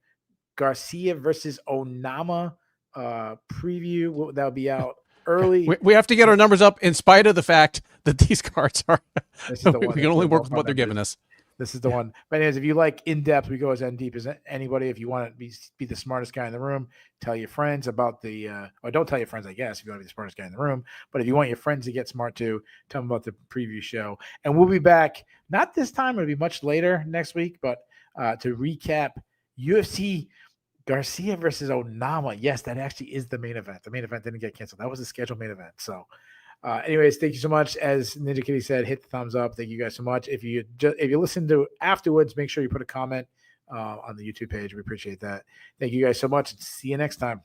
Garcia versus Onama preview that'll be out early. We have to get our numbers up in spite of the fact that these cards are. This is the one We can only work with what they're giving us. This is the one. But anyways, if you like in depth, we go as in deep as anybody. If you want to be the smartest guy in the room, tell your friends about the. Or don't tell your friends, I guess, if you want to be the smartest guy in the room. But if you want your friends to get smart too, tell them about the preview show. And we'll be back. Not this time. It'll be much later next week. But to recap, UFC Garcia versus Onama. Yes, that actually is the main event. The main event didn't get canceled. That was the scheduled main event. So. Anyways, thank you so much. As Ninja Kitty said, hit the thumbs up. Thank you guys so much. If you listen to afterwards, make sure you put a comment on the YouTube page. We appreciate that. Thank you guys so much. See you next time.